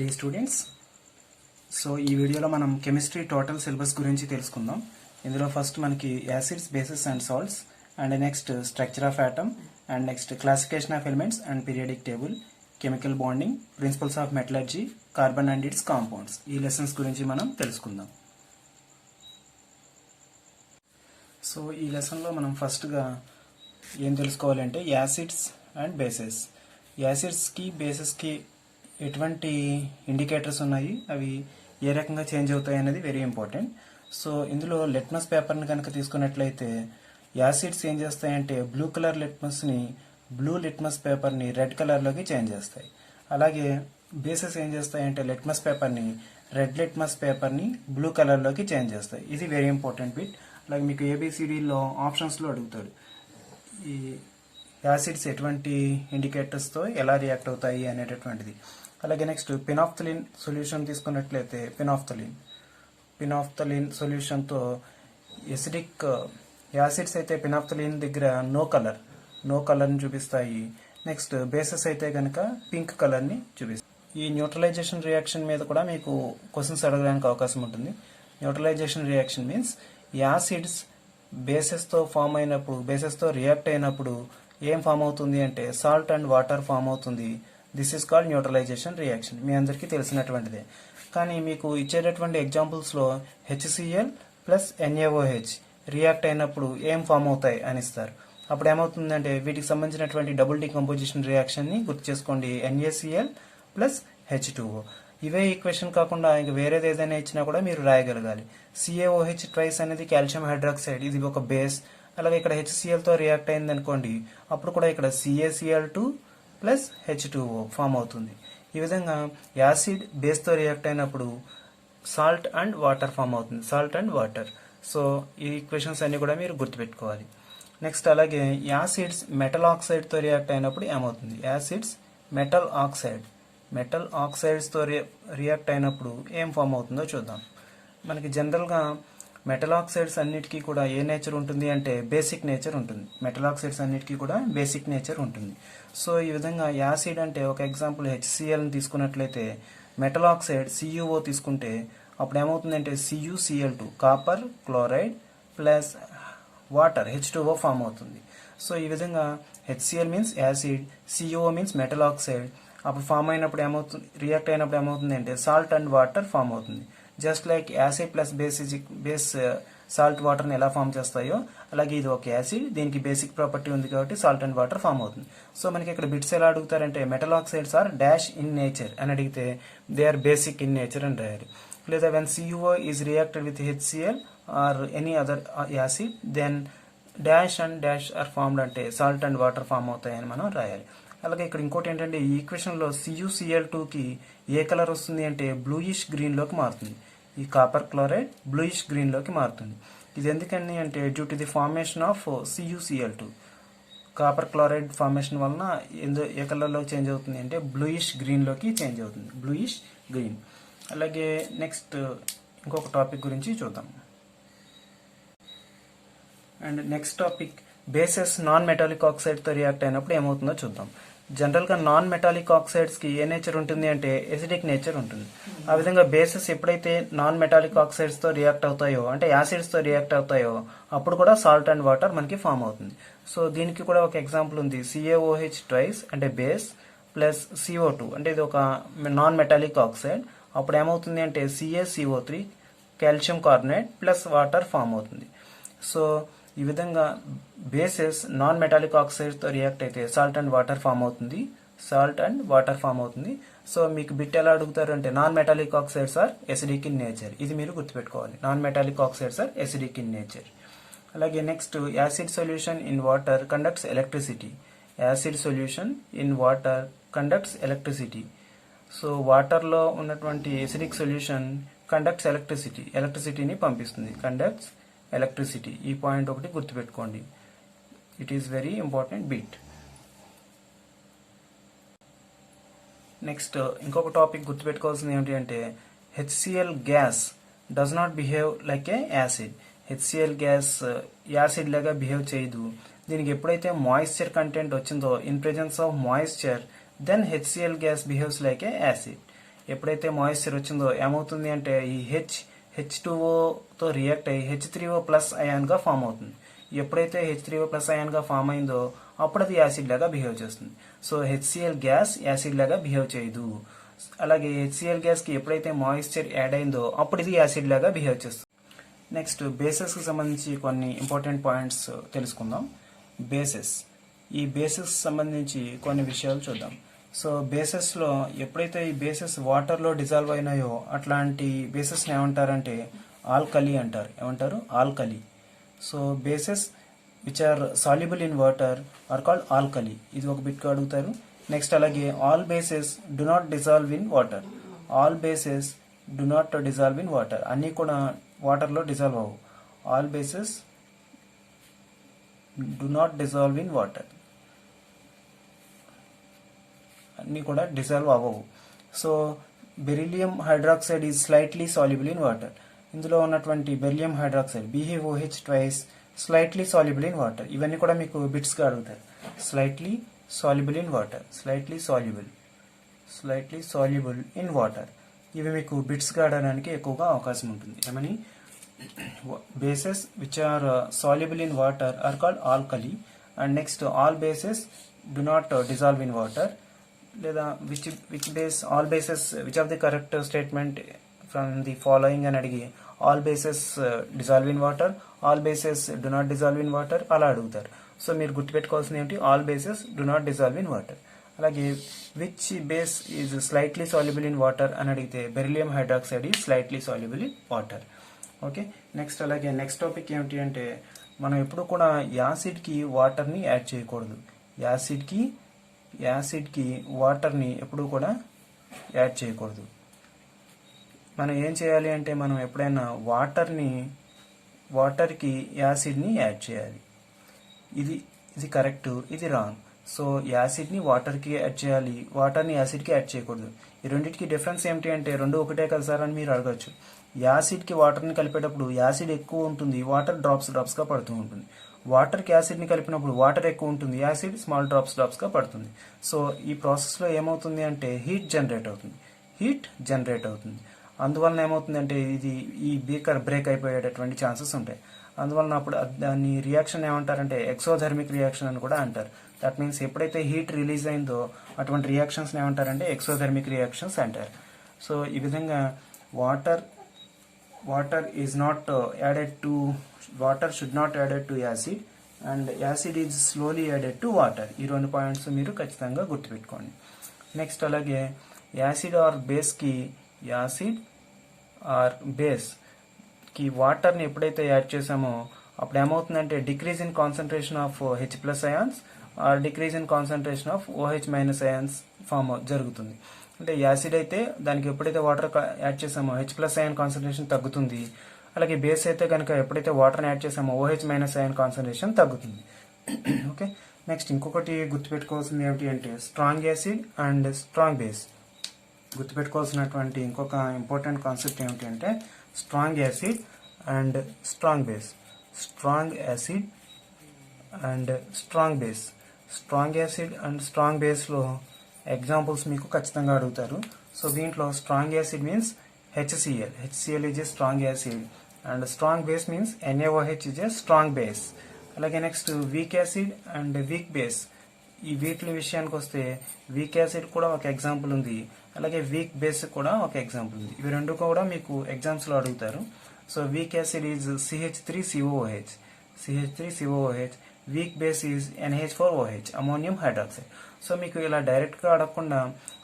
Day students. So ఈ వీడియోలో మనం కెమిస్ట్రీ టోటల్ సిలబస్ గురించి తెలుసుకుందాం. ఇందులో ఫస్ట్ మనకి acids, bases and salts, and next structure of atom, and next classification of elements and periodic table, chemical bonding, principles of metallurgy, carbon and its compounds, ఈ lessons గురించి మనం తెలుసుకుందాం. So ఈ లెసన్లో మనం ఫస్ట్గా ఏం తెలుసుకోవాలంటే యాసిడ్స్ అండ్ బేసెస్. యాసిడ్స్కి బేసెస్కి ఎటువంటి ఇండికేటర్స్ ఉన్నాయి, అవి ఏ రకంగా చేంజ్ అవుతాయి అనేది వెరీ ఇంపార్టెంట్. సో ఇందులో లిట్మస్ పేపర్ని కనుక తీసుకున్నట్లయితే యాసిడ్స్ ఏం చేస్తాయంటే బ్లూ కలర్ బ్లూ లిట్మస్ పేపర్ని రెడ్ కలర్లోకి చేంజ్ చేస్తాయి. అలాగే బేసెస్ ఏం చేస్తాయంటే లిట్మస్ పేపర్ని రెడ్ లిట్మస్ పేపర్ని బ్లూ కలర్లోకి చేంజ్ చేస్తాయి. ఇది వెరీ ఇంపార్టెంట్ బిట్. అలాగే మీకు ఏబిసిడిలో ఆప్షన్స్లో అడుగుతాడు ఈ యాసిడ్స్ ఎటువంటి ఇండికేటర్స్తో ఎలా రియాక్ట్ అవుతాయి అనేటటువంటిది. అలాగే నెక్స్ట్ పినాఫ్థలిన్ సొల్యూషన్ తీసుకున్నట్లయితే పినాఫ్థలిన్ సొల్యూషన్తో ఎసిడిక్ యాసిడ్స్ అయితే పినాఫ్థలిన్ దగ్గర నో కలర్ని చూపిస్తాయి. నెక్స్ట్ బేసెస్ అయితే కనుక పింక్ కలర్ని చూపిస్తాయి. ఈ న్యూట్రలైజేషన్ రియాక్షన్ మీద కూడా మీకు క్వశ్చన్స్ అడగడానికి అవకాశం ఉంటుంది. న్యూట్రలైజేషన్ రియాక్షన్ మీన్స్ యాసిడ్స్ బేసెస్తో రియాక్ట్ అయినప్పుడు ఏం ఫామ్ అవుతుంది అంటే సాల్ట్ అండ్ వాటర్ ఫామ్ అవుతుంది. This is called neutralisation reaction. మీ అందరికీ తెలిసినటువంటిదే. కానీ మీకు ఇచ్చేటటువంటి ఎగ్జాంపుల్స్లో HCl ప్లస్ NaOH రియాక్ట్ అయినప్పుడు ఏం ఫామ్ అవుతాయి అని ఇస్తారు. అప్పుడు ఏమవుతుందంటే వీటికి సంబంధించినటువంటి డబుల్ డీకంపోజిషన్ రియాక్షన్ని గుర్తు చేసుకోండి. NaCl plus H2O. ఇవే ఈక్వేషన్ కాకుండా ఇంకా వేరేది ఏదైనా ఇచ్చినా కూడా మీరు రాయగలగాలి. CaOH ట్వైస్ అనేది కాల్షియం హైడ్రాక్సైడ్, ఇది ఒక బేస్. అలాగే ఇక్కడ HClతో రియాక్ట్ అయింది అనుకోండి, అప్పుడు కూడా ఇక్కడ CaCl2 ప్లస్ H2O ఫామ్ అవుతుంది. ఈ విధంగా యాసిడ్ బేస్తో రియాక్ట్ అయినప్పుడు సాల్ట్ అండ్ వాటర్ ఫామ్ అవుతుంది. Salt and water. సో ఈ ఈక్వేషన్స్ అన్ని కూడా మీరు గుర్తుపెట్టుకోవాలి. నెక్స్ట్ అలాగే యాసిడ్స్ మెటల్ ఆక్సైడ్తో రియాక్ట్ అయినప్పుడు ఏమవుతుంది? యాసిడ్స్ మెటల్ ఆక్సైడ్స్తో రియాక్ట్ అయినప్పుడు ఏం ఫామ్ అవుతుందో చూద్దాం. మనకి జనరల్గా మెటల్ ఆక్సైడ్స్ అన్నిటికీ కూడా ఏ నేచర్ ఉంటుంది అంటే బేసిక్ నేచర్ ఉంటుంది. మెటల్ ఆక్సైడ్స్ అన్నిటికీ కూడా బేసిక్ నేచర్ ఉంటుంది. సో ఈ విధంగా యాసిడ్ అంటే ఒక ఎగ్జాంపుల్ HClని తీసుకున్నట్లయితే మెటల్ ఆక్సైడ్ CuO తీసుకుంటే అప్పుడు ఏమవుతుందంటే CuCl2 copper chloride plus water H2O form అవుతుంది. సో ఈ విధంగా HCl means acid, CuO means metal oxide. అప్పుడు ఫామ్ అయినప్పుడు ఏమవుతుంది, రియాక్ట్ అయినప్పుడు ఏమవుతుంది అంటే సాల్ట్ అండ్ వాటర్ ఫామ్ అవుతుంది. Just like acid plus base salt వాటర్ని ఎలా ఫామ్ చేస్తాయో అలాగే ఇది ఒక యాసిడ్, దీనికి బేసిక్ ప్రాపర్టీ ఉంది కాబట్టి సాల్ట్ అండ్ వాటర్ ఫామ్ అవుతుంది. సో మనకి ఇక్కడ బిట్స్ ఎలా అడుగుతారంటే metal oxides are dash in nature అని అడిగితే they are basic in nature అని రాయాలి. లేదా when CuO is reacted with HCl or any other acid then dash and dash are formed అంటే సాల్ట్ అండ్ వాటర్ ఫామ్ అవుతాయని మనం రాయాలి. అలాగే ఇక్కడ ఇంకోటి ఏంటంటే ఈ ఈక్వేషన్లో CuCl2కి ఏ కలర్ వస్తుంది అంటే బ్లూయిష్ గ్రీన్లోకి మారుతుంది. ఈ కాపర్ క్లోరైడ్ బ్లూయిష్ గ్రీన్లోకి మారుతుంది. ఇది ఎందుకని అంటే due to the formation of CuCl2. Copper chloride formation వలన ఏ కలర్లోకి చేంజ్ అవుతుంది అంటే బ్లూయిష్ గ్రీన్లోకి చేంజ్ అవుతుంది. Bluish green. అలాగే నెక్స్ట్ ఇంకొక టాపిక్ గురించి చూద్దాం. And next topic bases non metallic ఆక్సైడ్తో రియాక్ట్ అయినప్పుడు ఏమవుతుందో చూద్దాం. జనరల్గా నాన్ మెటాలిక్ ఆక్సైడ్స్కి ఏ నేచర్ ఉంటుంది అంటే ఎసిడిక్ నేచర్ ఉంటుంది. ఆ విధంగా బేసెస్ ఎప్పుడైతే నాన్ మెటాలిక్ ఆక్సైడ్స్తో రియాక్ట్ అవుతాయో అంటే యాసిడ్స్తో రియాక్ట్ అవుతాయో అప్పుడు కూడా సాల్ట్ అండ్ వాటర్ మనకి ఫామ్ అవుతుంది. సో దీనికి కూడా ఒక ఎగ్జాంపుల్ ఉంది. CaOH ట్వైస్ అంటే బేస్ ప్లస్ CO2 అంటే ఇది ఒక నాన్ మెటాలిక్ ఆక్సైడ్. అప్పుడు ఏమవుతుంది అంటే CaCO3 calcium carbonate plus water form అవుతుంది. సో ఈ విధంగా బేసెస్ నాన్ మెటాలిక్ ఆక్సైడ్తో రియాక్ట్ అయితే సాల్ట్ అండ్ వాటర్ ఫామ్ అవుతుంది. సో మీకు బిట్ ఎలా అడుగుతారు అంటే non metallic oxides are acidic in nature. ఇది మీరు గుర్తుపెట్టుకోవాలి. Non metallic oxides are acidic in nature. అలాగే next acid solution in water conducts electricity. So వాటర్లో ఉన్నటువంటి ఎసిడిక్ సొల్యూషన్ కండక్ట్స్ ఎలక్ట్రిసిటీని పంపిస్తుంది. Conducts electricity. ఈ పాయింట్ ఒకటి గుర్తుపెట్టుకోండి. It is very important bit. Next ఇంకొక టాపిక్ గుర్తుపెట్టుకోవాల్సింది ఏమిటి అంటే HCl gas does not behave like a acid. HCl gas acid లాగా బిహేవ్ చేయదు. దీనికి ఎప్పుడైతే మాయిశ్చర్ కంటెంట్ వచ్చిందో in presence of moisture then HCl gas behaves like a acid. ఎప్పుడైతే మాయిశ్చర్ వచ్చిందో ఏమవుతుంది అంటే ఈ H2O రియాక్ట్ అయ్యి H3O ప్లస్ అయాన్గా ఫామ్ అవుతుంది. ఎప్పుడైతే H3O ప్లస్ అయాన్గా ఫామ్ అయిందో అప్పుడు అది యాసిడ్ లాగా బిహేవ్ చేస్తుంది. సో HCl గ్యాస్ యాసిడ్ లాగా బిహేవ్ చేయదు. అలాగే HCl గ్యాస్కి ఎప్పుడైతే మాయిశ్చర్ యాడ్ అయిందో అప్పుడు ఇది యాసిడ్ లాగా బిహేవ్ చేస్తుంది. నెక్స్ట్ బేసెస్కి సంబంధించి కొన్ని ఇంపార్టెంట్ పాయింట్స్ తెలుసుకుందాం. బేసెస్, ఈ బేసెస్ సంబంధించి కొన్ని విషయాలు చూద్దాం. సో బేసెస్లో ఎప్పుడైతే ఈ బేసెస్ వాటర్లో డిజాల్వ్ అయినాయో అట్లాంటి బేసెస్ని ఏమంటారంటే ఆల్కలీ అంటారు. ఏమంటారు? Alkali. So bases which are soluble in water are called alkali. ఇది ఒక బిట్గా అడుగుతారు. నెక్స్ట్ అలాగే all bases do not dissolve in water. All bases do not dissolve in water. అన్నీ కూడా వాటర్లో డిజాల్వ్ అవ్వవు. All bases do not dissolve in water. అన్నీ కూడా డిజాల్వ్ అవ్వవు. So beryllium hydroxide is slightly soluble in water. ఇందులో ఉన్నటువంటి beryllium hydroxide BeOH twice slightly soluble in water. ఇవన్నీ కూడా మీకు బిట్స్గా అడుగుతారు. Slightly soluble in water, slightly soluble in water. ఇవి మీకు బిట్స్గా ఆడడానికి ఎక్కువగా అవకాశం ఉంటుంది. ఏమని? Bases which are soluble in water are called alkali. And next all bases do not dissolve in water. లేదా which base all bases which of the correct statement from the following అని అడిగి all bases dissolve in water, all bases do not dissolve in water అలా అడుగుతారు. So మీరు గుర్తుపెట్టుకోవాల్సింది ఏంటి? All bases do not dissolve in water. అలాగే which base is slightly soluble in water అని అడిగితే beryllium hydroxide is slightly soluble in water. Okay, next అలాగే next topic ఏమిటి అంటే మనం ఎప్పుడు కూడా యాసిడ్కి వాటర్ని యాడ్ చేయకూడదు. యాసిడ్కి వాటర్ని ఎప్పుడూ కూడా యాడ్ చేయకూడదు. మనం ఏం చేయాలి అంటే మనం ఎప్పుడైనా వాటర్కి యాసిడ్ని యాడ్ చేయాలి. ఇది కరెక్ట్, ఇది రాంగ్. సో యాసిడ్ని వాటర్కి యాడ్ చేయాలి, వాటర్ని యాసిడ్కి యాడ్ చేయకూడదు. ఈ రెండింటికి డిఫరెన్స్ ఏమిటి అంటే రెండు ఒకటే కదా సార్ అని మీరు అడగచ్చు. యాసిడ్కి వాటర్ని కలిపేటప్పుడు యాసిడ్ ఎక్కువ ఉంటుంది, వాటర్ డ్రాప్స్గా పడుతూ ఉంటుంది. వాటర్కి యాసిడ్ని కలిపినప్పుడు వాటర్ ఎక్కువ ఉంటుంది, యాసిడ్ స్మాల్ డ్రాప్స్గా పడుతుంది. సో ఈ ప్రాసెస్లో ఏమవుతుంది అంటే హీట్ జనరేట్ అవుతుంది. అందువలన ఏమవుతుందంటే ఈ బీకర్ బ్రేక్ అయిపోయేటటువంటి ఛాన్సెస్ ఉంటాయి. అందువలన అప్పుడు దాన్ని రియాక్షన్ ఏమంటారంటే ఎక్సోథర్మిక్ రియాక్షన్ అని కూడా అంటారు. దట్ మీన్స్ ఎప్పుడైతే హీట్ రిలీజ్ అయిందో అటువంటి రియాక్షన్స్ ఏమంటారంటే ఎక్సోథర్మిక్ రియాక్షన్స్ అంటారు. సో ఈ విధంగా water should not added to acid and acid is slowly added to water. ఈ రెండు పాయింట్స్ మీరు ఖచ్చితంగా గుర్తుపెట్టుకోండి. నెక్స్ట్ అలాగే యాసిడ్ ఆర్ బేస్కి వాటర్ని ఎప్పుడైతే యాడ్ చేసామో అప్పుడు ఏమవుతుందంటే decrease in concentration of H+ ions or decrease in concentration of OH- ions form జరుగుతుంది. అంటే యాసిడ్ అయితే దానికి ఎప్పుడైతే వాటర్ యాడ్ చేసామో H+ అయాన్ కాన్సన్ట్రేషన్ తగ్గుతుంది. అలాగే బేస్ అయితే కనుక ఎప్పుడైతే వాటర్ని యాడ్ చేసామో OH- అయాన్ కాన్సన్ట్రేషన్ తగ్గుతుంది. ఓకే, నెక్స్ట్ ఇంకొకటి గుర్తుపెట్టుకోవాల్సింది ఏమిటి అంటే strong acid and strong base. గుర్తుపెట్టుకోవాల్సినటువంటి ఇంకొక ఇంపార్టెంట్ కాన్సెప్ట్ ఏమిటి అంటే strong acid and strong base. Strong acid and strong బేస్లో ఎగ్జాంపుల్స్ మీకు ఖచ్చితంగా అడుగుతారు. సో దీంట్లో strong acid means HCl is a strong acid and strong base means NaOH is a strong base. అలాగే next weak acid and weak base. ఈ వీటి విషయానికి వస్తే వీక్ యాసిడ్ కూడా ఒక ఎగ్జాంపుల్ ఉంది, అలాగే వీక్ బేస్ కూడా ఒక ఎగ్జాంపుల్ ఉంది. ఇవి రెండు కూడా మీకు ఎగ్జామ్స్లో అడుగుతారు. So weak acid is CH3COOH, weak base is NH4OH, ammonium hydroxide. So మీకు ఇలా డైరెక్ట్గా అడగకుండా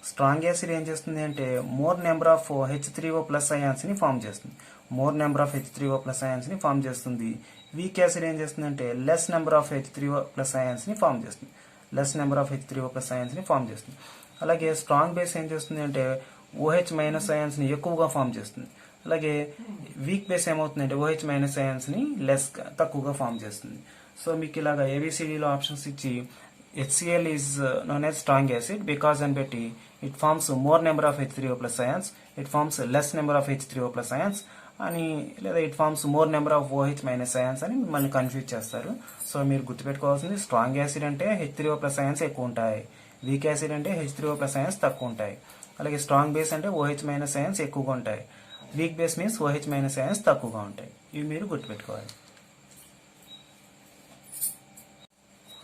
స్ట్రాంగ్ యాసిడ్ ఏం చేస్తుంది అంటే మోర్ నెంబర్ ఆఫ్ H3O+ అయాన్స్ని ఫామ్ చేస్తుంది. వీక్ యాసిడ్ ఏం చేస్తుందంటే లెస్ నెంబర్ ఆఫ్ H3O+ అయాన్స్ని ఫామ్ చేస్తుంది. అలాగే స్ట్రాంగ్ బేస్ ఏం చేస్తుంది అంటే OH- అయాన్స్ని ఎక్కువగా ఫామ్ చేస్తుంది. అలాగే వీక్ బేస్ ఏమవుతుందంటే OH- అయాన్స్ని తక్కువగా ఫామ్ చేస్తుంది. సో మీకు ఇలాగా ABCDలో ఆప్షన్స్ ఇచ్చి HCl is known as strong acid because అని పెట్టి it forms more number of H3O+ ions, it forms less number of H3O+ ions అని, లేదా it forms more number of OH- ions అని మిమ్మల్ని కన్ఫ్యూజ్ చేస్తారు. సో మీరు గుర్తుపెట్టుకోవాల్సింది స్ట్రాంగ్ యాసిడ్ అంటే H3O+ అయాన్స్ ఎక్కువ ఉంటాయి, వీక్ యాసిడ్ అంటే H3O+ అయాన్స్ తక్కువ ఉంటాయి. అలాగే స్ట్రాంగ్ బేస్ అంటే OH మైనస్ అయాన్స్ ఎక్కువగా ఉంటాయి. Weak base means OH minus ions తక్కువగా ఉంటాయి. ఇవి మీరు గుర్తుపెట్టుకోవాలి.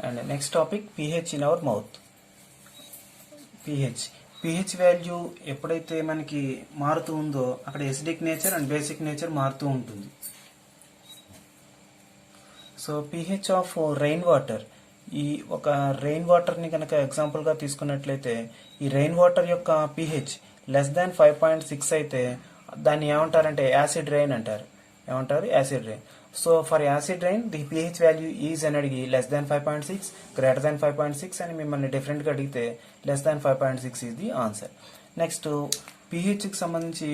And next topic pH in our mouth. pH value ఎప్పుడైతే మనకి మారుతూ ఉందో అక్కడ acidic nature and basic nature మారుతూ ఉంటుంది. So pH of rain water, ఈ ఒక రెయిన్ వాటర్ని కనుక ఎగ్జాంపుల్గా తీసుకున్నట్లయితే ఈ రెయిన్ వాటర్ యొక్క pH లెస్ దాన్ 5.6 అయితే దాన్ని ఏమంటారంటే యాసిడ్ రెయిన్ అంటారు. ఏమంటారు? Acid rain. So for acid rain the pH value is అని అడిగి లెస్ దాన్ 5.6, గ్రేటర్ దాన్ 5.6 అని మిమ్మల్ని డిఫరెంట్గా అడిగితే less than 5.6 is the answer. Next pHకి సంబంధించి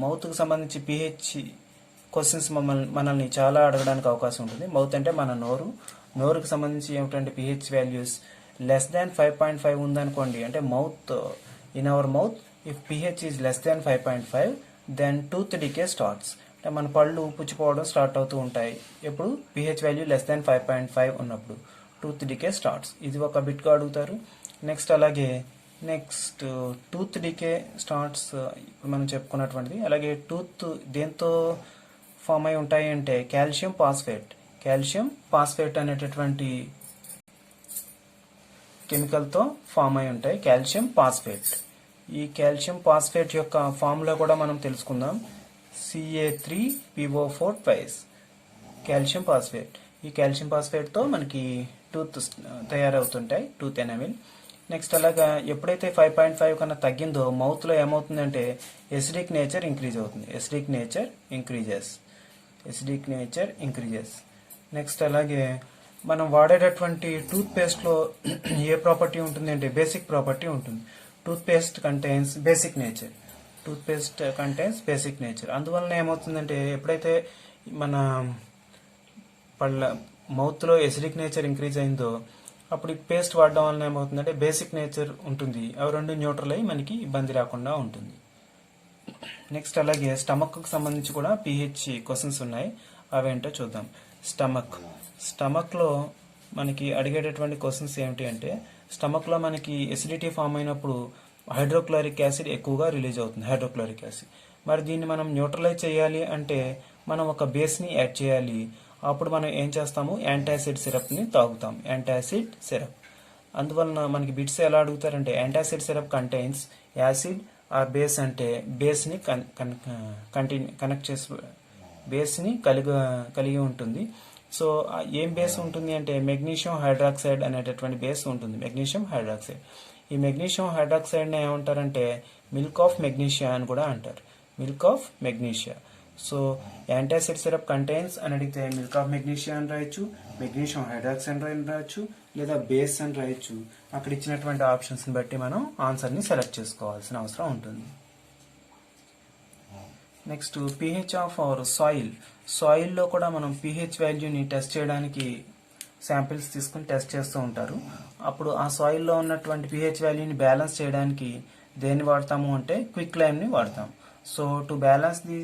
మౌత్కి సంబంధించి pH క్వశ్చన్స్ మనల్ని చాలా అడగడానికి అవకాశం ఉంటుంది. మౌత్ అంటే మన నోరుకి సంబంధించి ఏమిటంటే pH వాల్యూస్ లెస్ దాన్ 5.5 ఉందనుకోండి, అంటే mouth in our mouth if pH is less than 5.5 then tooth decay starts. అంటే మన పళ్ళు పుచ్చిపోవడం స్టార్ట్ అవుతూ ఉంటాయి ఎప్పుడు pH వాల్యూ లెస్ దాన్ 5.5 ఉన్నప్పుడు. టూత్ డికే స్టార్ట్స్, ఇది ఒక బిట్గా అడుగుతారు. నెక్స్ట్ అలాగే టూత్ డికే స్టార్ట్స్ ఇప్పుడు మనం చెప్పుకున్నటువంటిది. అలాగే టూత్ దేంతో ఫామ్ అయి ఉంటాయి అంటే కాల్షియం పాస్ఫేట్ అనేటటువంటి కెమికల్తో ఫామ్ అయి ఉంటాయి. Calcium phosphate. ఈ కాల్షియం పాస్ఫేట్ యొక్క ఫార్ములా కూడా మనం తెలుసుకుందాం. Ca3PO4 twice calcium phosphate. ఈ కాల్షియం పాస్ఫేట్తో మనకి టూత్ తయారవుతుంటాయి, టూత్ ఎనామిల్. నెక్స్ట్ అలాగా ఎప్పుడైతే 5.5 కన్నా తగ్గిందో మౌత్లో ఏమవుతుందంటే ఎసిడిక్ నేచర్ ఇంక్రీజ్ అవుతుంది. Acidic nature increases. నెక్స్ట్ అలాగే మనం వాడేటటువంటి టూత్ పేస్ట్లో ఏ ప్రాపర్టీ ఉంటుంది అంటే బేసిక్ ప్రాపర్టీ ఉంటుంది. Toothpaste contains basic nature. అందువలన ఏమవుతుందంటే ఎప్పుడైతే మన మౌత్లో ఎసిడిక్ నేచర్ ఇంక్రీజ్ అయిందో అప్పుడు ఈ పేస్ట్ వాడడం వలన ఏమవుతుందంటే బేసిక్ నేచర్ ఉంటుంది. అవి రెండు న్యూట్రల్ అయ్యి మనకి ఇబ్బంది రాకుండా ఉంటుంది. నెక్స్ట్ అలాగే స్టమక్కి సంబంధించి కూడా pH క్వశ్చన్స్ ఉన్నాయి. అవేంటో చూద్దాం. స్టమక్లో మనకి అడిగేటటువంటి క్వశ్చన్స్ ఏమిటి అంటే స్టమక్లో మనకి ఎసిడిటీ ఫామ్ అయినప్పుడు హైడ్రోక్లోరిక్ యాసిడ్ ఎక్కువగా రిలీజ్ అవుతుంది. మరి దీన్ని మనం న్యూట్రలైజ్ చేయాలి అంటే మనం ఒక బేస్ని యాడ్ చేయాలి. అప్పుడు మనం ఏం చేస్తాము, యాంటాసిడ్ సిరప్ని తాగుతాం. Antacid syrup. అందువలన మనకి బిట్స్ ఎలా అడుగుతారంటే antacid syrup contains acid or base అంటే బేస్ని కలిగి ఉంటుంది. సో ఏం బేస్ ఉంటుంది అంటే మెగ్నీషియం హైడ్రాక్సైడ్ అనేటటువంటి బేస్ ఉంటుంది. ఈ మెగ్నీషియం హైడ్రాక్సైడ్ని ఏమంటారంటే మిల్క్ ఆఫ్ మెగ్నీషియా అని కూడా అంటారు. సో యాంటాసిడ్ సిరప్ కంటైన్స్ అని అడిగితే మిల్క్ ఆఫ్ మెగ్నీషియా అని రాయొచ్చు, మెగ్నీషియం హైడ్రాక్సైడ్ అని రాయొచ్చు, లేదా బేస్ అని రాయొచ్చు. అక్కడ ఇచ్చినటువంటి ఆప్షన్స్ని బట్టి మనం ఆన్సర్ని సెలెక్ట్ చేసుకోవాల్సిన అవసరం ఉంటుంది. నెక్స్ట్ pH ఆఫ్ అవర్ సాయిల్లో కూడా మనం pH వాల్యూని టెస్ట్ చేయడానికి శాంపిల్స్ తీసుకుని టెస్ట్ చేస్తూ ఉంటారు. అప్పుడు ఆ సాయిల్లో ఉన్నటువంటి pH వాల్యూని బ్యాలెన్స్ చేయడానికి దేన్ని వాడతాము అంటే క్విక్ లైమ్ని వాడతాం. So to balance the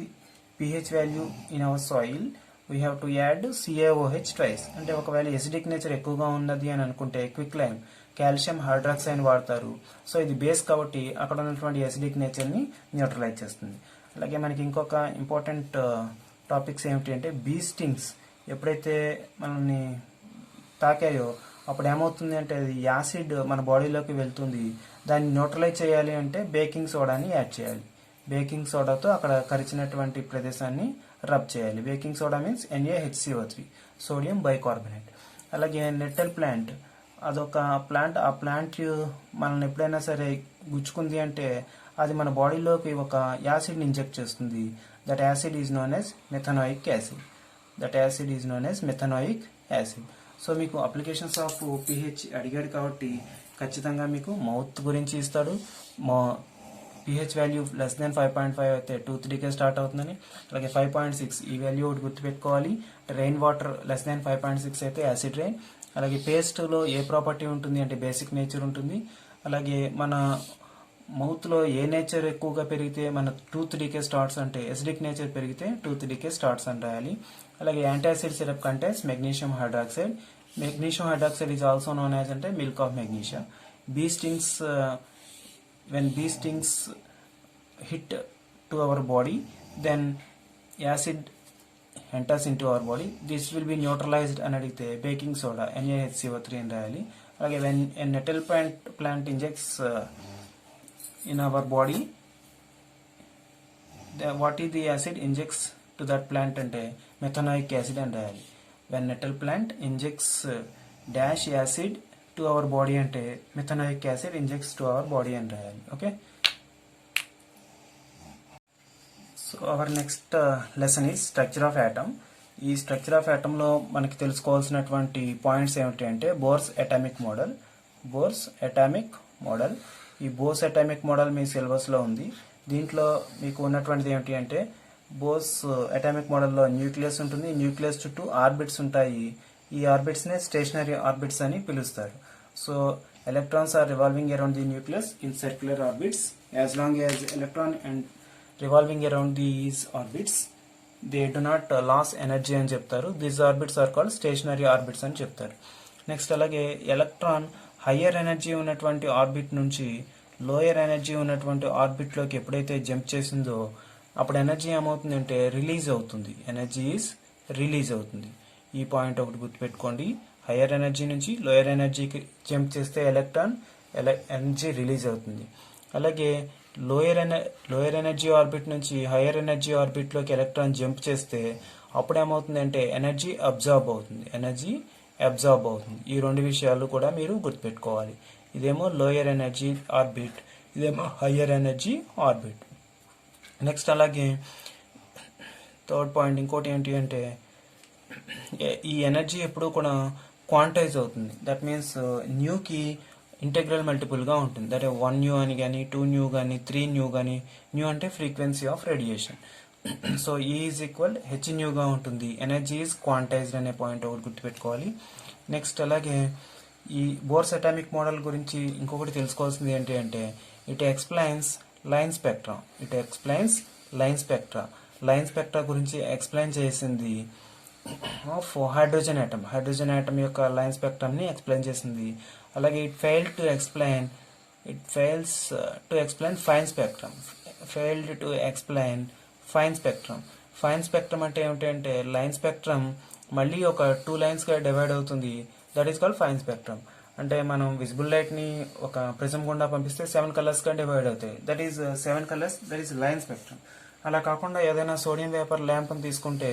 pH value in our soil we have to add CaOH twice. అంటే ఒకవేళ ఎసిడిక్ నేచర్ ఎక్కువగా ఉన్నది అని అనుకుంటే క్విక్ లైమ్ కాల్షియం హైడ్రాక్సైడ్ వాడతారు. సో ఇది బేస్ కాబట్టి అక్కడ ఉన్నటువంటి ఎసిడిక్ నేచర్ని న్యూట్రలైజ్ చేస్తుంది. అలాగే మనకి ఇంకొక ఇంపార్టెంట్ టాపిక్స్ ఏమిటి అంటే బీ స్టింగ్స్ ఎప్పుడైతే మనల్ని తాకాయో అప్పుడు ఏమవుతుంది అంటే అది యాసిడ్ మన బాడీలోకి వెళ్తుంది. దాన్ని న్యూట్రలైజ్ చేయాలి అంటే బేకింగ్ సోడాని యాడ్ చేయాలి. బేకింగ్ సోడాతో అక్కడ కరిచినటువంటి ప్రదేశాన్ని రబ్ చేయాలి. Baking soda means NaHCO3 sodium bicarbonate. అలాగే నెట్టల్ ప్లాంట్ అదొక ప్లాంట్. ఆ ప్లాంట్ మనల్ని ఎప్పుడైనా సరే గుచ్చుకుంది అంటే అది మన బాడీలోకి ఒక యాసిడ్ని ఇంజెక్ట్ చేస్తుంది. That acid is known as methanoic acid. So మీకు అప్లికేషన్స్ ఆఫ్ pH అడిగాడు కాబట్టి ఖచ్చితంగా మీకు మౌత్ గురించి ఇస్తాడు. pH వాల్యూ లెస్ దాన్ 5.5 అయితే టూత్ డికే స్టార్ట్ అవుతుందని, అలాగే 5.6 ఈ వాల్యూ ఒకటి గుర్తుపెట్టుకోవాలి. రెయిన్ వాటర్ లెస్ దాన్ 5.6 అయితే యాసిడ్ రెయిన్. అలాగే పేస్ట్లో ఏ ప్రాపర్టీ ఉంటుంది అంటే బేసిక్ నేచర్ ఉంటుంది. అలాగే మన మౌత్లో ఏ నేచర్ ఎక్కువగా పెరిగితే మన టూత్ డికే స్టార్ట్స్ అంటే ఎసిడిక్ నేచర్ పెరిగితే టూత్ డికే స్టార్ట్స్ అని రాయాలి. అలాగే antacid syrup contains magnesium hydroxide is also known as అంటే milk of magnesia. Bee stings when bee stings hit to our body, then acid enters into our body. This will be neutralized అని అడిగితే baking soda NaHCO3 అని రాయాలి. అలాగే when a nettle plant injects in our body, what is the acid injects to that plant అంటే methanoic acid అని రాయాలి. when nettle plant injects dash acid to our body అంటే methanoic acid injects to our body అని రాయాలి. Okay, so our next lesson is structure of atom. ఈ structure of యాటంలో మనకి తెలుసుకోవాల్సినటువంటి పాయింట్స్ ఏమిటి అంటే బోర్స్ అటామిక్ మోడల్. ఈ బోర్స్ అటామిక్ మోడల్ మీ సిలబస్లో ఉంది. దీంట్లో మీకు ఉన్నటువంటిది ఏమిటి అంటే బోర్స్ అటామిక్ మోడల్లో న్యూక్లియస్ ఉంటుంది. న్యూక్లియస్ చుట్టూ ఆర్బిట్స్ ఉంటాయి. ఈ ఆర్బిట్స్నే స్టేషనరీ ఆర్బిట్స్ అని పిలుస్తారు. So electrons are revolving around the nucleus in circular orbits. As long as electron and revolving around these orbits they do not lose energy అని చెప్తారు. These orbits are called stationary orbits అని చెప్తారు. Next అలాగే electron higher energy ఉన్నటువంటి orbit నుంచి lower energy ఉన్నటువంటి ఆర్బిట్లోకి ఎప్పుడైతే జంప్ చేసిందో అప్పుడు ఎనర్జీ ఏమవుతుందంటే రిలీజ్ అవుతుంది. ఎనర్జీ ఈజ్ రిలీజ్ అవుతుంది. ఈ పాయింట్ ఒకటి గుర్తుపెట్టుకోండి. హయ్యర్ ఎనర్జీ నుంచి లోయర్ ఎనర్జీకి జంప్ చేస్తే ఎలక్ట్రాన్ ఎనర్జీ రిలీజ్ అవుతుంది. అలాగే లోయర్ ఎనర్జీ ఆర్బిట్ నుంచి హయ్యర్ ఎనర్జీ ఆర్బిట్లోకి ఎలక్ట్రాన్ జంప్ చేస్తే అప్పుడు ఏమవుతుందంటే ఎనర్జీ అబ్జార్బ్ అవుతుంది. ఈ రెండు విషయాలు కూడా మీరు గుర్తుపెట్టుకోవాలి. ఇదేమో లోయర్ ఎనర్జీ ఆర్బిట్, ఇదేమో హయ్యర్ ఎనర్జీ ఆర్బిట్. నెక్స్ట్ అలాగే థర్డ్ పాయింట్ ఇంకోటి ఏంటి అంటే ఈ ఎనర్జీ ఎప్పుడూ కూడా క్వాంటైజ్ అవుతుంది. దట్ మీన్స్ న్యూకి ఇంటెగ్రల్ మల్టిపుల్గా ఉంటుంది. దట్ 1 న్యూ అని కానీ 2 న్యూ కానీ 3 న్యూ కానీ, న్యూ అంటే frequency of radiation. So E is equal h న్యూగా ఉంటుంది. ఎనర్జీ ఈజ్ క్వాంటైజ్డ్ అనే పాయింట్ ఒకటి గుర్తుపెట్టుకోవాలి. నెక్స్ట్ అలాగే ఈ బోర్స్ అటామిక్ మోడల్ గురించి ఇంకొకటి తెలుసుకోవాల్సింది ఏంటి అంటే ఇట్ ఎక్స్ప్లెయిన్స్ లైన్ స్పెక్ట్రా గురించి ఎక్స్ప్లెయిన్ చేసింది ఆఫ్ హైడ్రోజన్ యాటమ్ యొక్క లైన్ స్పెక్ట్రమ్ని ఎక్స్ప్లెయిన్ చేసింది. అలాగే it failed to explain fine spectrum అంటే ఏమిటంటే లైన్ స్పెక్ట్రమ్ మళ్ళీ ఒక 2 లైన్స్గా డివైడ్ అవుతుంది. That is called fine spectrum. అంటే మనం విజిబుల్ లైట్ని ఒక ప్రిజం గుండా పంపిస్తే 7 కలర్స్గా డివైడ్ అవుతాయి. That is 7 colours, that is line spectrum. అలా కాకుండా ఏదైనా సోడియం వేపర్ ల్యాంప్ని తీసుకుంటే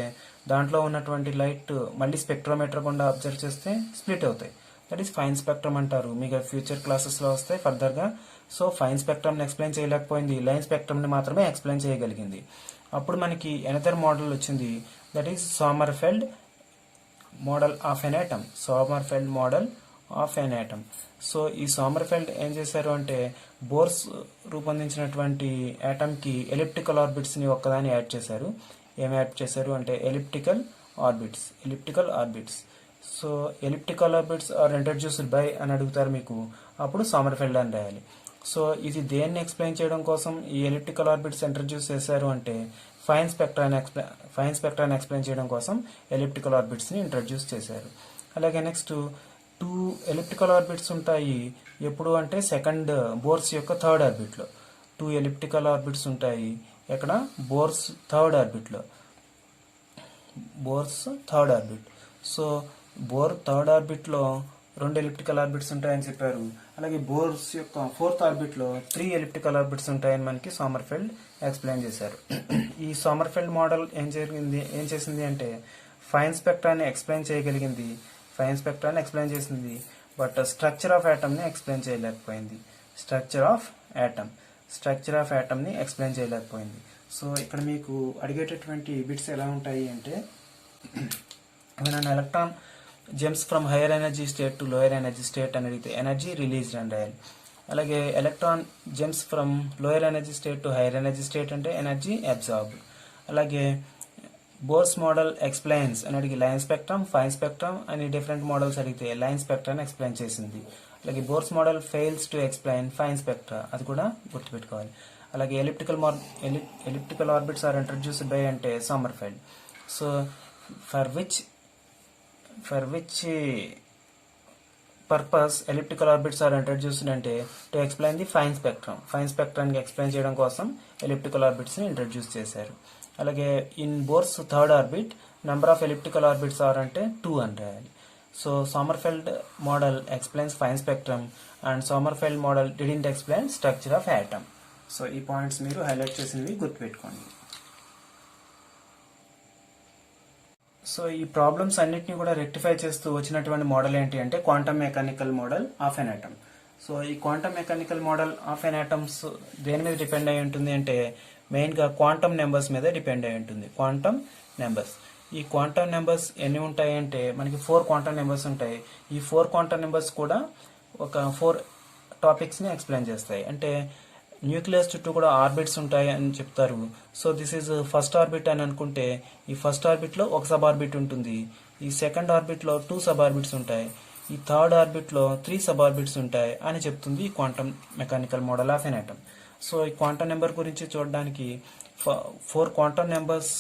దాంట్లో ఉన్నటువంటి లైట్ మళ్ళీ స్పెక్ట్రోమీటర్ గుండా అబ్జర్వ్ చేస్తే స్ప్లిట్ అవుతాయి. దట్ ఈస్ ఫైన్ స్పెక్ట్రమ్ అంటారు. మీకు ఫ్యూచర్ క్లాసెస్లో వస్తాయి ఫర్దర్గా. సో ఫైన్ స్పెక్ట్రమ్ని ఎక్స్ప్లెయిన్ చేయలేకపోయింది, లైన్ స్పెక్ట్రమ్ని మాత్రమే ఎక్స్ప్లెయిన్ చేయగలిగింది. అప్పుడు మనకి ఎనదర్ మోడల్ వచ్చింది. That is Sommerfeld model of an atom. So ఈ సోమర్ఫెల్డ్ ఏం చేశారు అంటే బోర్స్ రూపొందించినటువంటి యాటమ్కి ఎలిప్టికల్ ఆర్బిట్స్ని ఒక్కదాన్ని యాడ్ చేశారు. ఏం యాడ్ చేశారు అంటే elliptical orbits. So elliptical orbits are introduced by అని అడుగుతారు మీకు, అప్పుడు సోమర్ఫెల్డ్ అని రాయాలి. సో ఇది దేన్ని ఎక్స్ప్లెయిన్ చేయడం కోసం ఈ ఎలిప్టికల్ ఆర్బిట్స్ ఇంట్రడ్యూస్ చేశారు అంటే ఫైన్ స్పెక్ట్రాని ఎక్స్ప్లెయిన్ చేయడం కోసం ఎలిప్టికల్ ఆర్బిట్స్ని ఇంట్రడ్యూస్ చేశారు. అలాగే నెక్స్ట్ 2 ఎలిప్టికల్ ఆర్బిట్స్ ఉంటాయి. ఎప్పుడు అంటే సెకండ్ బోర్స్ యొక్క థర్డ్ ఆర్బిట్లో 2 ఎలిప్టికల్ ఆర్బిట్స్ ఉంటాయి. ఎక్కడ Bohr's third orbit. So Bohr third ఆర్బిట్లో 2 ఎలిప్టికల్ ఆర్బిట్స్ ఉంటాయని చెప్పారు. అలాగే బోర్స్ యొక్క ఫోర్త్ ఆర్బిట్లో 3 ఎలిప్టికల్ ఆర్బిట్స్ ఉంటాయని మనకి సోమర్ఫెల్డ్ ఎక్స్ప్లెయిన్ చేశారు. ఈ సోమర్ఫెల్డ్ మోడల్ ఏం చేసింది అంటే ఫైన్ స్పెక్ట్రాన్ని ఎక్స్ప్లెయిన్ చేసింది. బట్ స్ట్రక్చర్ ఆఫ్ యాటమ్ని ఎక్స్ప్లెయిన్ చేయలేకపోయింది. స్ట్రక్చర్ ఆఫ్ యాటమ్ని ఎక్స్ప్లెయిన్ చేయలేకపోయింది. సో ఇక్కడ మీకు అడిగేటటువంటి బిట్స్ ఎలా ఉంటాయి అంటే when an electron jumps from higher energy state to lower energy state అని అడిగితే ఎనర్జీ రిలీజ్డ్ అని రాయాలి. అలాగే electron jumps from lower energy state to higher energy state అంటే ఎనర్జీ అబ్జార్బ్. అలాగే బోర్స్ మోడల్ ఎక్స్ప్లెయిన్స్ అని అడిగి లైన్ స్పెక్ట్రమ్, ఫైన్ స్పెక్ట్రమ్ అని డిఫరెంట్ మోడల్స్ అడిగితే లైన్ స్పెక్ట్రాన్ని ఎక్స్ప్లెయిన్ చేసింది. అలాగే Bohr's model fails to explain fine spectra, అది కూడా గుర్తుపెట్టుకోవాలి. అలాగే elliptical orbits are introduced by అంటే Sommerfeld. So for which purpose elliptical orbits are introduced అంటే to explain the fine spectrum. Fine స్పెక్ట్రాన్ని explain చేయడం కోసం ఎలిప్టికల్ ఆర్బిట్స్ని ఇంట్రడ్యూస్ చేశారు. అలాగే in Bohr's third orbit number of elliptical orbits are అంటే 2 అని రాయాలి. So Sommerfeld model explains fine spectrum and Sommerfeld model didn't explain structure of atom. So ఈ points మీరు హైలైట్ చేసినవి గుర్తుపెట్టుకోండి. సో ఈ ప్రాబ్లమ్స్ అన్నిటిని కూడా రెక్టిఫై చేస్తూ వచ్చినటువంటి మోడల్ ఏంటి అంటే quantum mechanical model of an atom. So ఈ quantum mechanical model of an atoms దేని మీద డిపెండ్ అయి ఉంటుంది అంటే మెయిన్గా క్వాంటమ్ నెంబర్స్ మీద డిపెండ్ అయి ఉంటుంది. క్వాంటమ్ నెంబర్స్, ఈ క్వాంటమ్ నెంబర్స్ ఎన్ని ఉంటాయి అంటే మనకి 4 క్వాంటమ్ నెంబర్స్ ఉంటాయి. ఈ 4 క్వాంటమ్ నెంబర్స్ కూడా ఒక 4 టాపిక్స్ని ఎక్స్ప్లెయిన్ చేస్తాయి. అంటే న్యూక్లియస్ చుట్టూ కూడా ఆర్బిట్స్ ఉంటాయి అని చెప్తారు. So this is first orbit అని అనుకుంటే ఈ ఫస్ట్ ఆర్బిట్లో ఒక సబ్ ఆర్బిట్ ఉంటుంది. ఈ సెకండ్ ఆర్బిట్లో 2 సబ్ ఆర్బిట్స్ ఉంటాయి. ఈ థర్డ్ ఆర్బిట్లో 3 సబ్ ఆర్బిట్స్ ఉంటాయి అని చెప్తుంది ఈ quantum mechanical model of an atom. So ఈ క్వాంటమ్ నెంబర్ గురించి చూడడానికి 4 క్వాంటమ్ నెంబర్స్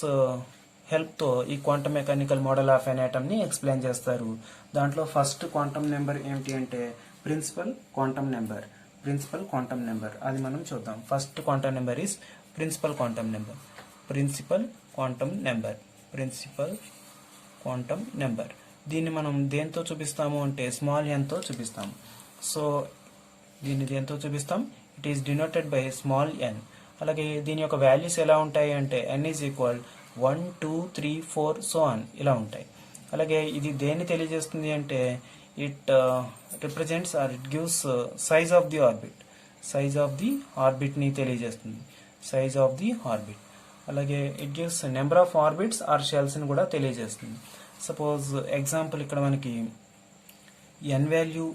హెల్ప్తో ఈ quantum mechanical model of an ఆటమ్ని ఎక్స్ప్లెయిన్ చేస్తారు. దాంట్లో ఫస్ట్ క్వాంటమ్ నెంబర్ ఏమిటి అంటే principal quantum number. Principal quantum number అది మనం చూద్దాం. First quantum number is principal quantum number. Principal quantum number, principal quantum number. దీన్ని మనం దేంతో చూపిస్తాము అంటే స్మాల్ ఎన్తో చూపిస్తాము. సో దీన్ని దేంతో చూపిస్తాం? It is denoted by small n. అలాగే దీని యొక్క వాల్యూస్ ఎలా ఉంటాయి అంటే n is equal 1 2 3 4 so on ఇలా ఉంటాయి. అలాగే ఇది దేన్ని తెలియజేస్తుంది అంటే it represents or it gives size of the orbit. Size of the orbit ని తెలియజేస్తుంది. Size of the orbit. అలాగే it gives number of orbits or shells ని కూడా తెలియజేస్తుంది. సపోజ్ ఎగ్జాంపుల్ ఇక్కడ మనకి n value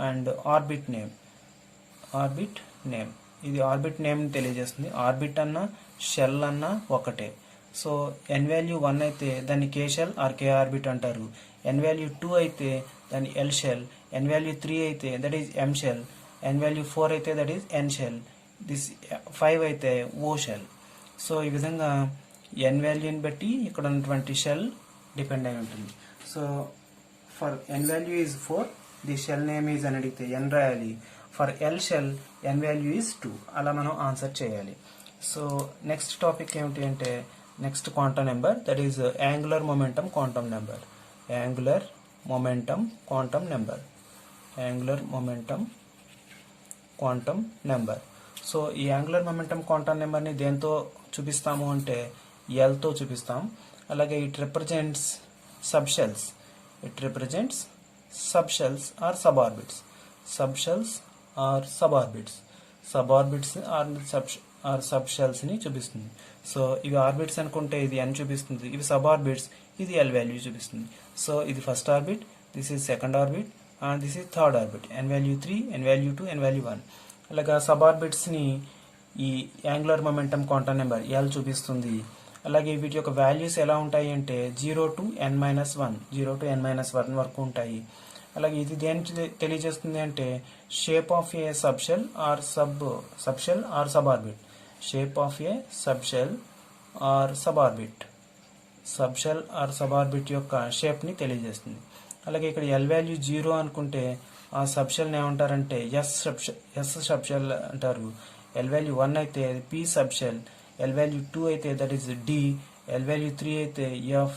and orbit name. ఇది orbit name ని తెలియజేస్తుంది. ఆర్బిట్ అన్నా షెల్ అన్నా ఒకటే. సో n వాల్యూ 1 అయితే దాన్ని k shell or k orbit అంటారు. n వాల్యూ 2 అయితే దాన్ని l షెల్. n వాల్యూ 3 అయితే that is m shell. n value 4 అయితే that is n shell. This 5 అయితే o షెల్. సో ఈ విధంగా n వాల్యూని బట్టి ఇక్కడ ఉన్నటువంటి షెల్ డిపెండ్ అయి ఉంటుంది. So for n value is 4 the shell name is అని అడిగితే n రాయాలి. For l shell n value is 2 అలా మనం ఆన్సర్ చేయాలి. సో నెక్స్ట్ టాపిక్ ఏమిటి అంటే next quantum number that is angular momentum quantum number. Angular momentum quantum number. Angular momentum quantum number. So ఈ angular momentum quantum నెంబర్ని దేంతో చూపిస్తాము అంటే ఎల్తో చూపిస్తాం. అలాగే it represents sub shells. It represents sub shells or sub orbits. Sub shells or sub orbits. Sub orbits or sub shells ని చూపిస్తుంది. సో ఇవి ఆర్బిట్స్ అనుకుంటే ఇది n చూపిస్తుంది. ఇవి సబ్ ఆర్బిట్స్, ఇది l వాల్యూ చూపిస్తుంది. సో ఇది first orbit, this is second orbit and this is third orbit. n value 3, n value 2, n value 1. అలాగా సబ్ ఆర్బిట్స్ ని ఈ angular momentum quantum number l చూపిస్తుంది. అలాగే వీటి యొక్క వాల్యూస్ ఎలా ఉంటాయి అంటే 0 to n-1, 0 to n-1 వరకు ఉంటాయి. అలాగే ఇది దేని తెలియజేస్తుంది అంటే shape of a sub shell or sub orbit. Shape of a sub shell or sub orbit. Sub shell or sub orbit యొక్క షేప్ ని తెలియజేస్తుంది. అలాగే ఇక్కడ l వాల్యూ 0 అనుకుంటే ఆ సబ్ షెల్ ఏమంటారంటే ఎస్ సబ్ షెల్ అంటారు. l వాల్యూ 1 అయితే p sub shell. l value 2 అయితే that is d. l value 3 అయితే f.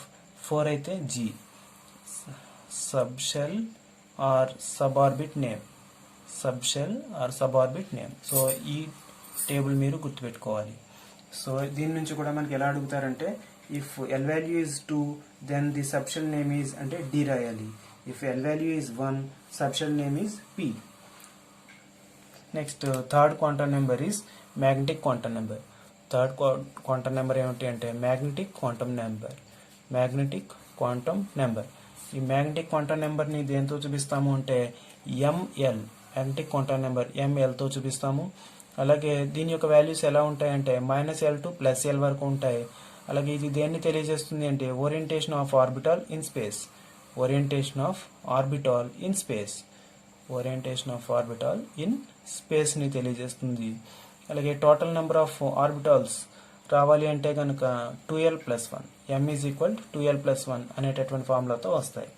4 అయితే g. Sub shell or sub orbit name. Sub shell or sub orbit name. So ఈ table మీరు గుర్తుపెట్టుకోవాలి. So దీని నుంచి కూడా మనకి ఎలా అడుగుతారంటే if l value is 2 then the sub shell name is అంటే d రాయాలి. If l value is 1 sub shell name is p. Next third quantum number is magnetic quantum number. Third quantum number ఏమిటి అంటే magnetic quantum number. Magnetic quantum number. ఈ magnetic quantum నెంబర్ని దేంతో చూపిస్తాము అంటే ml. Magnetic quantum number mlతో చూపిస్తాము. అలాగే దీని యొక్క వాల్యూస్ ఎలా ఉంటాయంటే -l to +l వరకు ఉంటాయి. అలాగే ఇది దేన్ని తెలియజేస్తుంది అంటే orientation of orbital in space. Orientation of orbital in space. Orientation of orbital in space ని తెలియజేస్తుంది. అలాగే టోటల్ నెంబర్ ఆఫ్ ఆర్బిటాల్స్ రావాలి అంటే కనుక 2l+1. m is equal 2l+1 అనేటటువంటి ఫార్ములాతో వస్తాయి.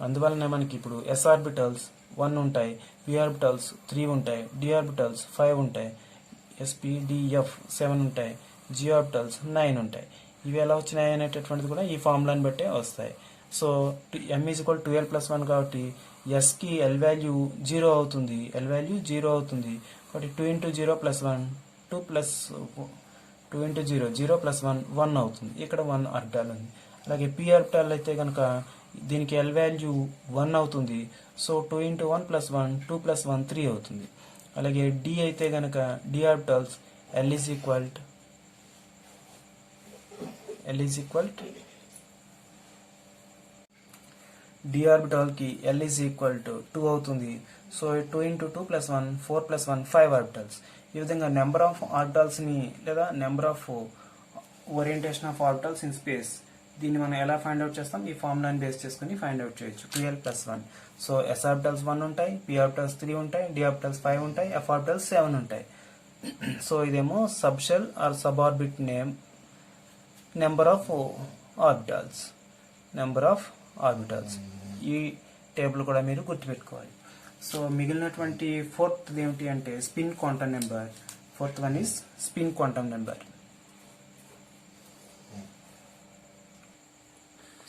అందువలన మనకి ఇప్పుడు s ఆర్బిటల్స్ 1 ఉంటాయి, p ఆర్బిటల్స్ 3 ఉంటాయి, d ఆర్బిటల్స్ 5 ఉంటాయి, sp d f 7 ఉంటాయి, g ఆర్బిటల్స్ 9 ఉంటాయి. ఇవి ఎలా వచ్చినాయి అనేటటువంటిది కూడా ఈ ఫార్ములాని బట్టే వస్తాయి. So m is equal 12 plus 1 కాబట్టి s కి l వాల్యూ 0 అవుతుంది, కాబట్టి 2 ఇంటూ 0 ప్లస్ 1 2 ఇంటూ 0 ప్లస్ 1 1 అవుతుంది. ఇక్కడ 1 ఆర్బిటాల్ ఉంది. అలాగే p ఆర్బిటాల్ అయితే కనుక దీనికి l వాల్యూ 1 అవుతుంది. సో 2 ఇంటూ 1 ప్లస్ 1 2 ప్లస్ 1 3 అవుతుంది. అలాగే d అయితే కనుక d orbitals l is equal d orbital కి l ఈజ్ ఈక్వల్ టు 2 అవుతుంది. So 2 into 2 plus 1 4 plus 1 5 orbitals. ఈ విధంగా నెంబర్ ఆఫ్ ఆర్బిటాల్స్ ని లేదా number of orientation of orbitals in space దీన్ని మనం ఎలా ఫైండ్ అవుట్ చేస్తాం, ఈ ఫార్ములాని బేస్ చేసుకుని ఫైండ్ అవుట్ చేయొచ్చు. 2l plus 1. So s orbitals 1 ఉంటాయి, p ఆర్బిటల్స్ 3 ఉంటాయి, d ఆర్బిటల్స్ 5 ఉంటాయి, f ఆర్బిటల్స్ 7 ఉంటాయి. సో ఇదేమో sub shell or sub orbit name number of orbitals. ఈ టేబుల్ కూడా మీరు గుర్తుపెట్టుకోవాలి. సో మిగిలినటువంటి ఫోర్త్ ఏమిటి అంటే spin quantum number. Fourth one is spin quantum number.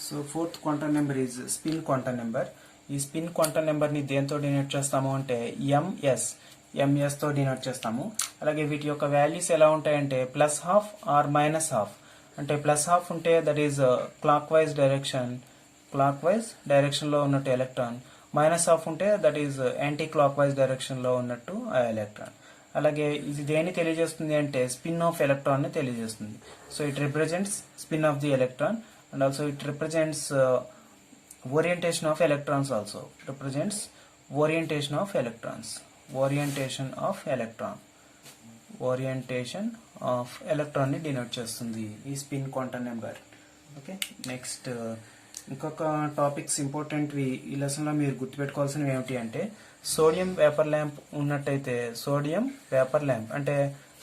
So fourth quantum number is spin quantum number. ఈ స్పిన్ క్వాంటమ్ నెంబర్ ని దేంతో డినోట్ చేస్తాము అంటే ఎంఎస్ తో డినోట్ చేస్తాము. అలాగే వీటి యొక్క వాల్యూస్ ఎలా ఉంటాయంటే plus half or minus half. అంటే ప్లస్ హాఫ్ ఉంటే that is clock wise direction లో ఉన్నట్టు ఎలక్ట్రాన్, మైనస్ హాఫ్ ఉంటే that is anti clock wise direction లో ఉన్నట్టు ఆ ఎలక్ట్రాన్. అలాగే ఇది దేన్ని తెలియజేస్తుంది అంటే స్పిన్ ఆఫ్ ఎలక్ట్రాన్ ని తెలియజేస్తుంది. So it represents spin off the electron and also it represents orientation of electrons also. Represents orientation of electrons. Orientation of electron ని డినోట్ చేస్తుంది ఈ spin quantum number. Okay, next ఇంకొక topics ఇంపార్టెంట్వి ఈ lesson లో మీరు గుర్తుపెట్టుకోవాల్సినవి ఏమిటి అంటే సోడియం వేపర్ ల్యాంప్ ఉన్నట్టయితే సోడియం వేపర్ ల్యాంప్ అంటే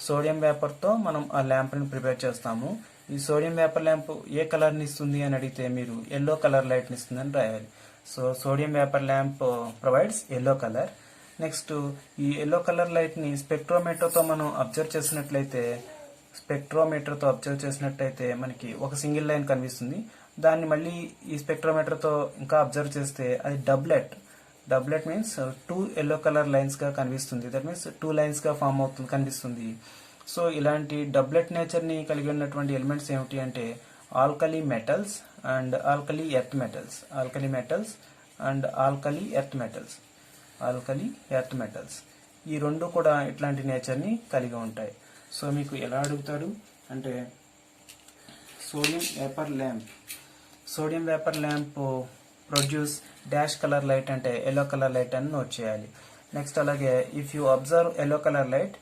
సోడియం వేపర్ తో మనం ఆ ల్యాంప్ ని ప్రిపేర్ చేస్తాము. ఈ సోడియం వేపర్ ల్యాంప్ ఏ కలర్ ని ఇస్తుంది అని అడిగితే మీరు ఎల్లో కలర్ లైట్ ని ఇస్తుంది అని రాయాలి. So sodium vapour lamp provides yellow colour. Next ఈ ఎల్లో కలర్ లైట్ ని స్పెక్ట్రోమీటర్ తో మనం అబ్జర్వ్ చేసినట్లయితే మనకి ఒక సింగిల్ లైన్ కనిపిస్తుంది. దాన్ని మళ్ళీ ఈ స్పెక్ట్రోమీటర్ తో ఇంకా అబ్జర్వ్ చేస్తే అది డబ్లెట్ మీన్స్ 2 ఎల్లో కలర్ లైన్స్ గా కనిపిస్తుంది. దట్ మీన్స్ 2 లైన్స్ గా ఫామ్ అవుతుంది కనిపిస్తుంది. సో ఇలాంటి డబ్లెట్ నేచర్ ని కలిగి ఉన్నటువంటి ఎలిమెంట్స్ ఏమిటి అంటే alkali metals and alkali earth metals. ఈ రెండు కూడా ఇట్లాంటి నేచర్ ని కలిగి ఉంటాయి. సో మీకు ఎలా అడుగుతాడు అంటే sodium vapour lamp produce dash colour light అంటే ఎల్లో కలర్ లైట్ అని నోట్ చేయాలి. నెక్స్ట్ అలాగే if you observe yellow colour light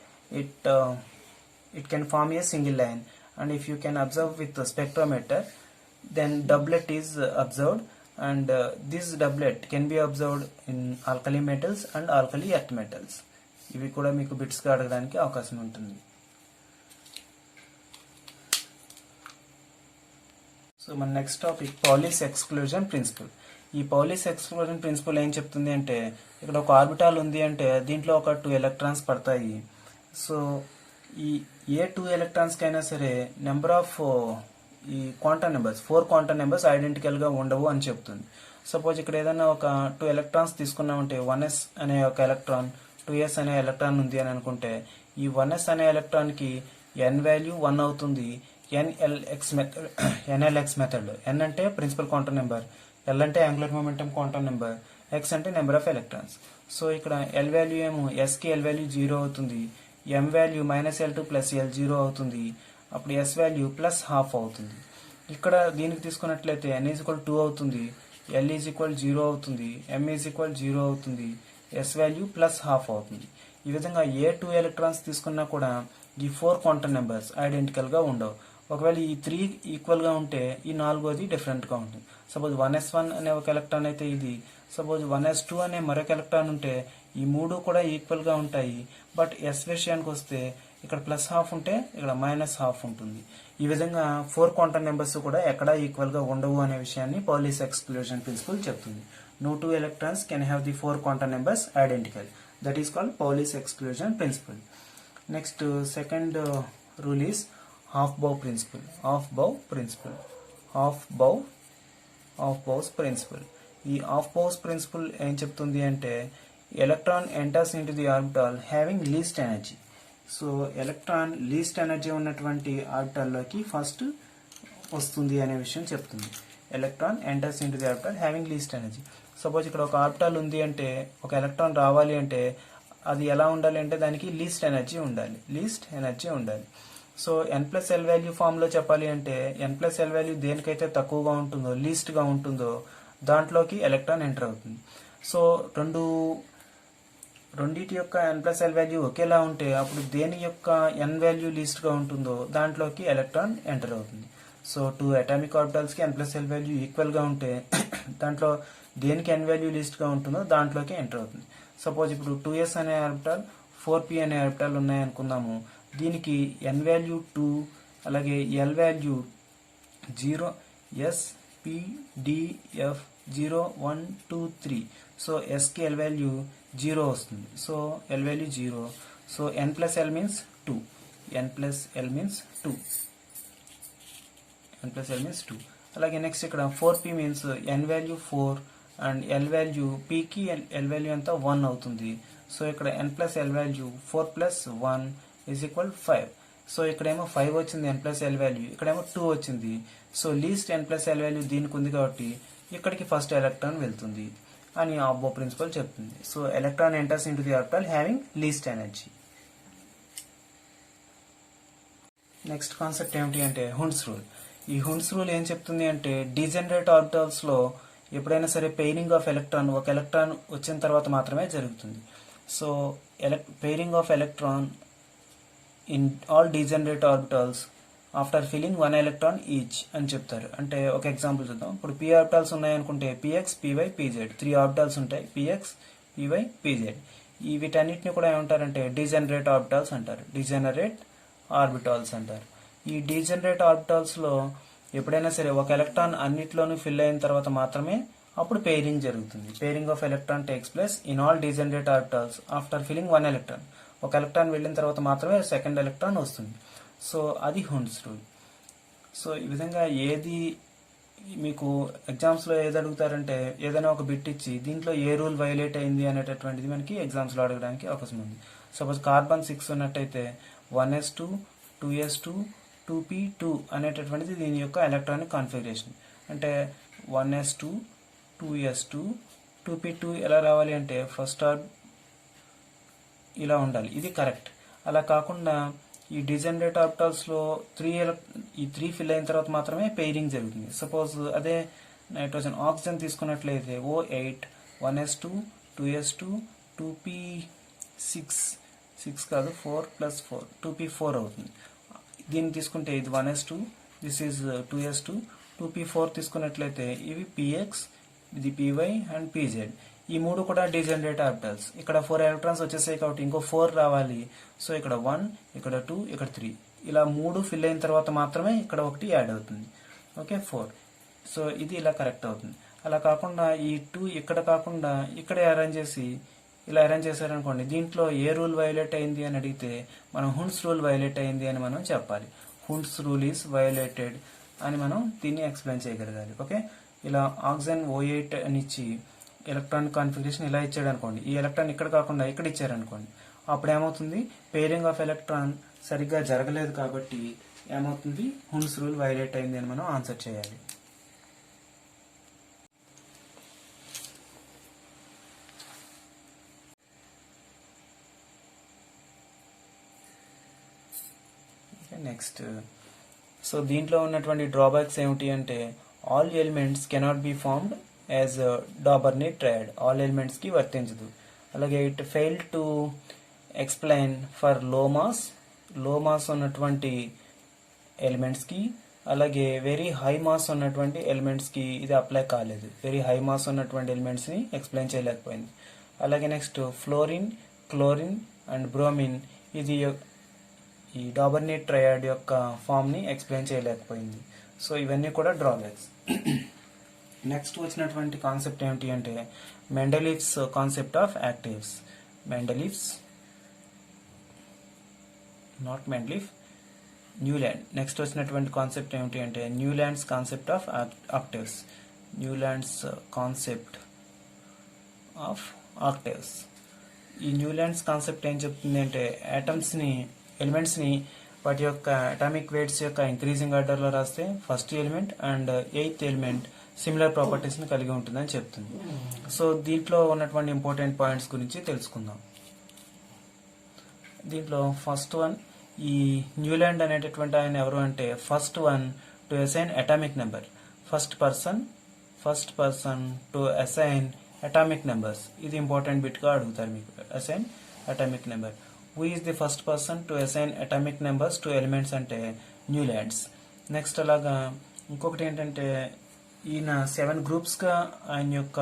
it can form a single line, and if you can observe with the spectrometer then doublet is observed, and this doublet can be observed in alkali metals and alkali earth metals. ఇవి కూడా మీకు bits గా అడగడానికి అవకాశం ఉంటుంది. So మన next topic పౌలిస్ exclusion principal. ఈ పౌలిస్ exclusion principal ఏం చెప్తుంది అంటే ఇక్కడ ఒక ఆర్బిటాల్ ఉంది అంటే దీంట్లో ఒక 2 ఎలక్ట్రాన్స్ పడతాయి. సో ఈ ఏ 2 ఎలక్ట్రాన్స్ కైనా సరే నెంబర్ ఆఫ్ ఈ quantum numbers 4 quantum numbers identical గా ఉండవు అని చెప్తుంది. సపోజ్ ఇక్కడ ఏదైనా ఒక 2 ఎలక్ట్రాన్స్ తీసుకున్నామంటే 1s అనే ఒక ఎలక్ట్రాన్ 2s అనే ఎలక్ట్రాన్ ఉంది అని అనుకుంటే ఈ 1s అనే ఎలక్ట్రాన్ కి n వాల్యూ 1 అవుతుంది NLX మెథడ్. n అంటే ప్రిన్సిపల్ క్వాంటమ్ నెంబర్, l అంటే angular momentum quantum number, x అంటే నెంబర్ ఆఫ్ ఎలక్ట్రాన్స్. సో ఇక్కడ l వాల్యూ ఏమో s కి l వాల్యూ 0 అవుతుంది, m value -L2 plus L 0 అవుతుంది, అప్పుడు s వాల్యూ ప్లస్ హాఫ్ అవుతుంది. ఇక్కడ దీనికి తీసుకున్నట్లయితే n ఈజ్ ఈక్వల్ 2 అవుతుంది, L ఈజ్ ఈక్వల్ 0 అవుతుంది, m ఈజ్ ఈక్వల్ 0 అవుతుంది, s వాల్యూ ప్లస్ హాఫ్ అవుతుంది. ఈ విధంగా ఏ 2 ఎలక్ట్రాన్స్ తీసుకున్నా కూడా ఈ 4 క్వాంటమ్ నెంబర్స్ ఐడెంటికల్ గా ఉండవు. ఒకవేళ ఈ 3 ఈక్వల్ గా ఉంటే ఈ 4వది డిఫరెంట్ గా ఉంటుంది. సపోజ్ 1s1 అనే ఒక ఎలక్ట్రాన్ అయితే ఇది, సపోజ్ 1s2 అనే మరొక ఎలక్ట్రాన్ ఉంటే ఈ 3 కూడా ఈక్వల్ గా ఉంటాయి. బట్ s విషయానికి వస్తే ఇక్కడ ప్లస్ హాఫ్ ఉంటే ఇక్కడ మైనస్ హాఫ్ ఉంటుంది. ఈ విధంగా 4 క్వాంటమ్ నెంబర్స్ కూడా ఎక్కడా ఈక్వల్ గా ఉండవు అనే విషయాన్ని పౌలిస్ ఎక్స్క్లూజన్ ప్రిన్సిపల్ చెప్తుంది. no two electrons can have the 4 quantum numbers identical. That is called Pauli's exclusion principle. Next, second rule is half-bow principle. Half-Bow's principle. ఈ half-Bow's principle ఏం చెప్తుంది అంటే electron enters into the orbital having least energy. So electron least energy ఉన్నటువంటి orbital లోకి first వస్తుంది అనే విషయం చెప్తుంది. Electron enters into the orbital having least energy. Suppose ఇక్కడ ఒక ఆర్బిటాల్ ఉంది అంటే ఒక ఎలక్ట్రాన్ రావాలి అంటే అది ఎలా ఉండాలి అంటే దానికి లీస్ట్ ఎనర్జీ ఉండాలి. సో n+l వాల్యూ ఫామ్ లో చెప్పాలి అంటే n+l వాల్యూ దేనికైతే తక్కువగా ఉంటుందో లీస్ట్ గా ఉంటుందో దాంట్లోకి ఎలక్ట్రాన్ ఎంటర్ అవుతుంది. సో రెండింటి యొక్క n+l వాల్యూ ఒకేలా ఉంటే అప్పుడు దేని యొక్క n వాల్యూ లీస్ట్ గా ఉంటుందో దాంట్లోకి ఎలక్ట్రాన్ ఎంటర్ అవుతుంది. సో 2 అటామిక్ ఆర్బిటల్స్ కి n+l వాల్యూ ఈక్వల్ గా ఉంటే దాంట్లో దేనికి n వాల్యూ లీస్ట్ గా ఉంటుందో దాంట్లోకి ఎంటర్ అవుతుంది. సపోజ్ ఇప్పుడు 2s అనే ఆర్బిటల్ 4p అనే ఆర్బిటల్ ఉన్నాయి అనుకుందాము. దీనికి n వాల్యూ 2 అలాగే l value 0 s p d f 0 1 2 3. So s కి l వాల్యూ 0 వస్తుంది. So l value 0. So n+l means 2. n+l means 2. అలాగే నెక్స్ట్ ఇక్కడ 4p means n value 4 and l value p కి l వాల్యూ అంతా 1 అవుతుంది. So ఇక్కడ n+l value 4+1 is equal 5. So ఇక్కడేమో 5 వచ్చింది n+l వాల్యూ, ఇక్కడేమో 2 వచ్చింది. సో లీస్ట్ n+l వాల్యూ దీనికి ఉంది కాబట్టి ఇక్కడికి ఫస్ట్ ఎలక్ట్రాన్ వెళ్తుంది అని ఆఫ్-బో ప్రిన్సిపల్ చెప్తుంది. So electron enters into the orbital having least energy. Next concept ఏమిటి అంటే హుండ్స్ రూల్. ఈ హుండ్స్ రూల్ ఏం చెప్తుంది అంటే డీజనరేట్ ఆర్బిటల్స్ లో ఎప్పుడైనా సరే పెయిరింగ్ ఆఫ్ ఎలక్ట్రాన్ ఒక ఎలక్ట్రాన్ వచ్చిన తర్వాత మాత్రమే జరుగుతుంది. So pairing of electron in all degenerate orbitals after filling 1 electron each అని చెప్తారు. అంటే ఒక ఎగ్జాంపుల్ చూద్దాం. ఇప్పుడు p ఆర్బిటల్స్ ఉన్నాయనుకుంటే px py pz 3 ఆర్బిటల్స్ ఉంటాయి. px py pz ఈ వీటన్నిటిని కూడా ఏమంటారంటే డీజనరేట్ ఆర్బిటల్స్ అంటారు. ఈ డీజనరేట్ ఆర్బిటల్స్ లో ఎప్పుడైనా సరే ఒక ఎలక్ట్రాన్ అన్నిట్లోనూ ఫిల్ అయిన తర్వాత మాత్రమే అప్పుడు పెయిరింగ్ జరుగుతుంది. Pairing of electron takes place in all degenerate orbitals after filling 1 electron. ఒక ఎలక్ట్రాన్ వెళ్ళిన తర్వాత మాత్రమే సెకండ్ ఎలక్ట్రాన్ వస్తుంది. సో అది హుండ్స్ రూల్. సో ఈ విధంగా ఏది మీకు ఎగ్జామ్స్ లో ఏది అడుగుతారంటే ఏదైనా ఒక బిట్ ఇచ్చి దీంట్లో ఏ రూల్ వైలేట్ అయింది అనేటటువంటిది మనకి ఎగ్జామ్స్ లో అడగడానికి అవకాశం ఉంది. సపోజ్ కార్బన్ 6 ఉన్నట్టయితే 1s2 2s2 2p2 అనేటటువంటిది దీని యొక్క ఎలక్ట్రానిక్ కాన్ఫిగరేషన్. అంటే 1s2 2s2 2p2 ఎలా రావాలి అంటే ఫస్ట్ ఇలా ఉండాలి. ఇది కరెక్ట్. అలా కాకుండా ఈ డీజనరేట్ ఆర్బిటల్స్ లో 3 ఫిల్ అయిన తర్వాత మాత్రమే పెయిరింగ్ జరుగుతుంది. సపోజ్ అదే నైట్రోజన్ ఆక్సిజన్ తీసుకున్నట్లయితే O8 1s2 2s2 2p6 కాదు 4+4 2p4 అవుతుంది. దీన్ని తీసుకుంటే ఇది 1s2 this is 2s2 2p4 తీసుకున్నట్లయితే ఇవి px ఇది py అండ్ pz. ఈ మూడు కూడా డీజనరేట్ ఆర్బిటల్స్. ఇక్కడ 4 ఎలక్ట్రాన్స్ వచ్చేసాయి కాబట్టి ఇంకో 4 రావాలి. సో ఇక్కడ 1 ఇక్కడ 2 ఇక్కడ 3 ఇలా 3 ఫిల్ అయిన తర్వాత మాత్రమే ఇక్కడ ఒకటి యాడ్ అవుతుంది. ఓకే 4. సో ఇది ఇలా కరెక్ట్ అవుతుంది. అలా కాకుండా ఈ 2 ఇక్కడ కాకుండా ఇక్కడే ఇలా అరేంజ్ చేశారనుకోండి దీంట్లో ఏ రూల్ వైలేట్ అయింది అని అడిగితే మనం హుండ్స్ రూల్ వైలేట్ అయింది అని మనం చెప్పాలి. హుండ్స్ రూల్ ఈస్ వైలేటెడ్ అని మనం దీన్ని ఎక్స్ప్లెయిన్ చేయగలగాలి. ఓకే ఇలా ఆక్సిజన్ O8 అని ఇచ్చి ఎలక్ట్రానిక్ కాన్ఫిగరేషన్ ఇలా ఇచ్చాడు అనుకోండి, ఈ ఎలక్ట్రాన్ ఇక్కడ కాకుండా ఇక్కడ ఇచ్చారనుకోండి, అప్పుడు ఏమవుతుంది పెయిరింగ్ ఆఫ్ ఎలక్ట్రాన్ సరిగ్గా జరగలేదు కాబట్టి ఏమవుతుంది హుండ్స్ రూల్ వైలేట్ అయింది అని మనం ఆన్సర్ చేయాలి. నెక్స్ట్ సో దీంట్లో ఉన్నటువంటి డ్రాబ్యాక్స్ ఏమిటి అంటే all elements cannot be formed as Dobereiner triad. All elements కి వర్తించదు. అలాగే it fail to explain for low mass ఉన్నటువంటి ఎలిమెంట్స్ కి, అలాగే వెరీ హై మాస్ ఉన్నటువంటి ఎలిమెంట్స్ కి ఇది అప్లై కాలేదు. వెరీ హై మాస్ ఉన్నటువంటి ఎలిమెంట్స్ ని ఎక్స్ప్లెయిన్ చేయలేకపోయింది. అలాగే next fluorine, chlorine and bromine ఇది ఈ డాబర్నీ ట్రయాడ్ యొక్క ఫామ్ ని ఎక్స్ప్లెయిన్ చేయలేకపోయింది. సో ఇవన్నీ కూడా డ్రాబ్యాక్స్. నెక్స్ట్ వచ్చినటువంటి కాన్సెప్ట్ ఏమిటి అంటే Mendeleev's concept of actives. Mendeleev's, not Mendeleev, Newland. Next వచ్చినటువంటి కాన్సెప్ట్ ఏమిటి అంటే Newlands concept of octaves. Newlands concept of octaves. ఈ న్యూలాండ్స్ కాన్సెప్ట్ ఏం చెప్తుంది అంటే ఎలిమెంట్స్ని వాటి యొక్క అటామిక్ వెయిట్స్ యొక్క ఇంక్రీజింగ్ ఆర్డర్లో రాస్తే first element and 8th element similar ప్రాపర్టీస్ని కలిగి ఉంటుందని చెప్తుంది. సో దీంట్లో ఉన్నటువంటి ఇంపార్టెంట్ పాయింట్స్ గురించి తెలుసుకుందాం. దీంట్లో ఫస్ట్ వన్, ఈ న్యూలాండ్ అనేటటువంటి ఆయన ఎవరు అంటే first one to assign atomic number. First person to assign atomic numbers. ఇది ఇంపార్టెంట్ బిట్గా అడుగుతారు మీకు. Assign atomic number. Who is the first person to assign atomic numbers to elements అంటే న్యూలాండ్స్. నెక్స్ట్ అలాగా ఇంకొకటి ఏంటంటే ఈయన 7 గ్రూప్స్గా ఆయన యొక్క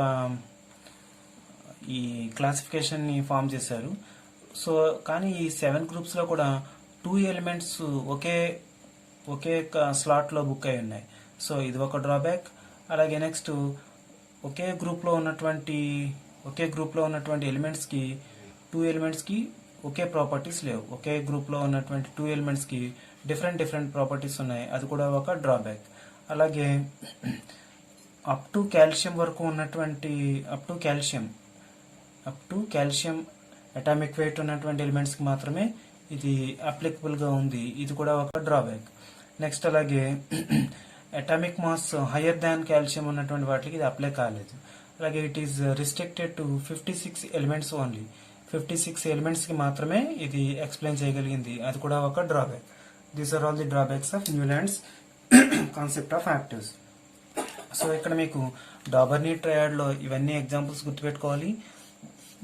ఈ క్లాసిఫికేషన్ని ఫామ్ చేశారు. సో కానీ ఈ 7 గ్రూప్స్లో కూడా 2 ఎలిమెంట్స్ ఒకే స్లాట్లో బుక్ అయి ఉన్నాయి. సో ఇది ఒక డ్రాబ్యాక్. అలాగే నెక్స్ట్ ఒకే గ్రూప్లో ఉన్నటువంటి ఎలిమెంట్స్కి 2 ఎలిమెంట్స్కి ఒకే ప్రాపర్టీస్ లేవు. ఒకే గ్రూప్లో ఉన్నటువంటి 2 ఎలిమెంట్స్కి డిఫరెంట్ ప్రాపర్టీస్ ఉన్నాయి. అది కూడా ఒక డ్రాబ్యాక్. అలాగే up to calcium atomic weight ఉన్నటువంటి ఎలిమెంట్స్కి మాత్రమే ఇది అప్లికబుల్గా ఉంది. ఇది కూడా ఒక డ్రాబ్యాక్. నెక్స్ట్ అలాగే atomic mass higher than calcium ఉన్నటువంటి వాటికి ఇది అప్లై కాలేదు. అలాగే it is restricted to 56 elements only. 56 ఎలిమెంట్స్కి మాత్రమే ఇది ఎక్స్ప్లెయిన్ చేయగలిగింది. అది కూడా ఒక drawback. These are all the drawbacks of Newlands concept of octaves. So ఇక్కడ మీకు డాబర్నీ ట్రయాడ్లో ఇవన్నీ ఎగ్జాంపుల్స్ గుర్తుపెట్టుకోవాలి.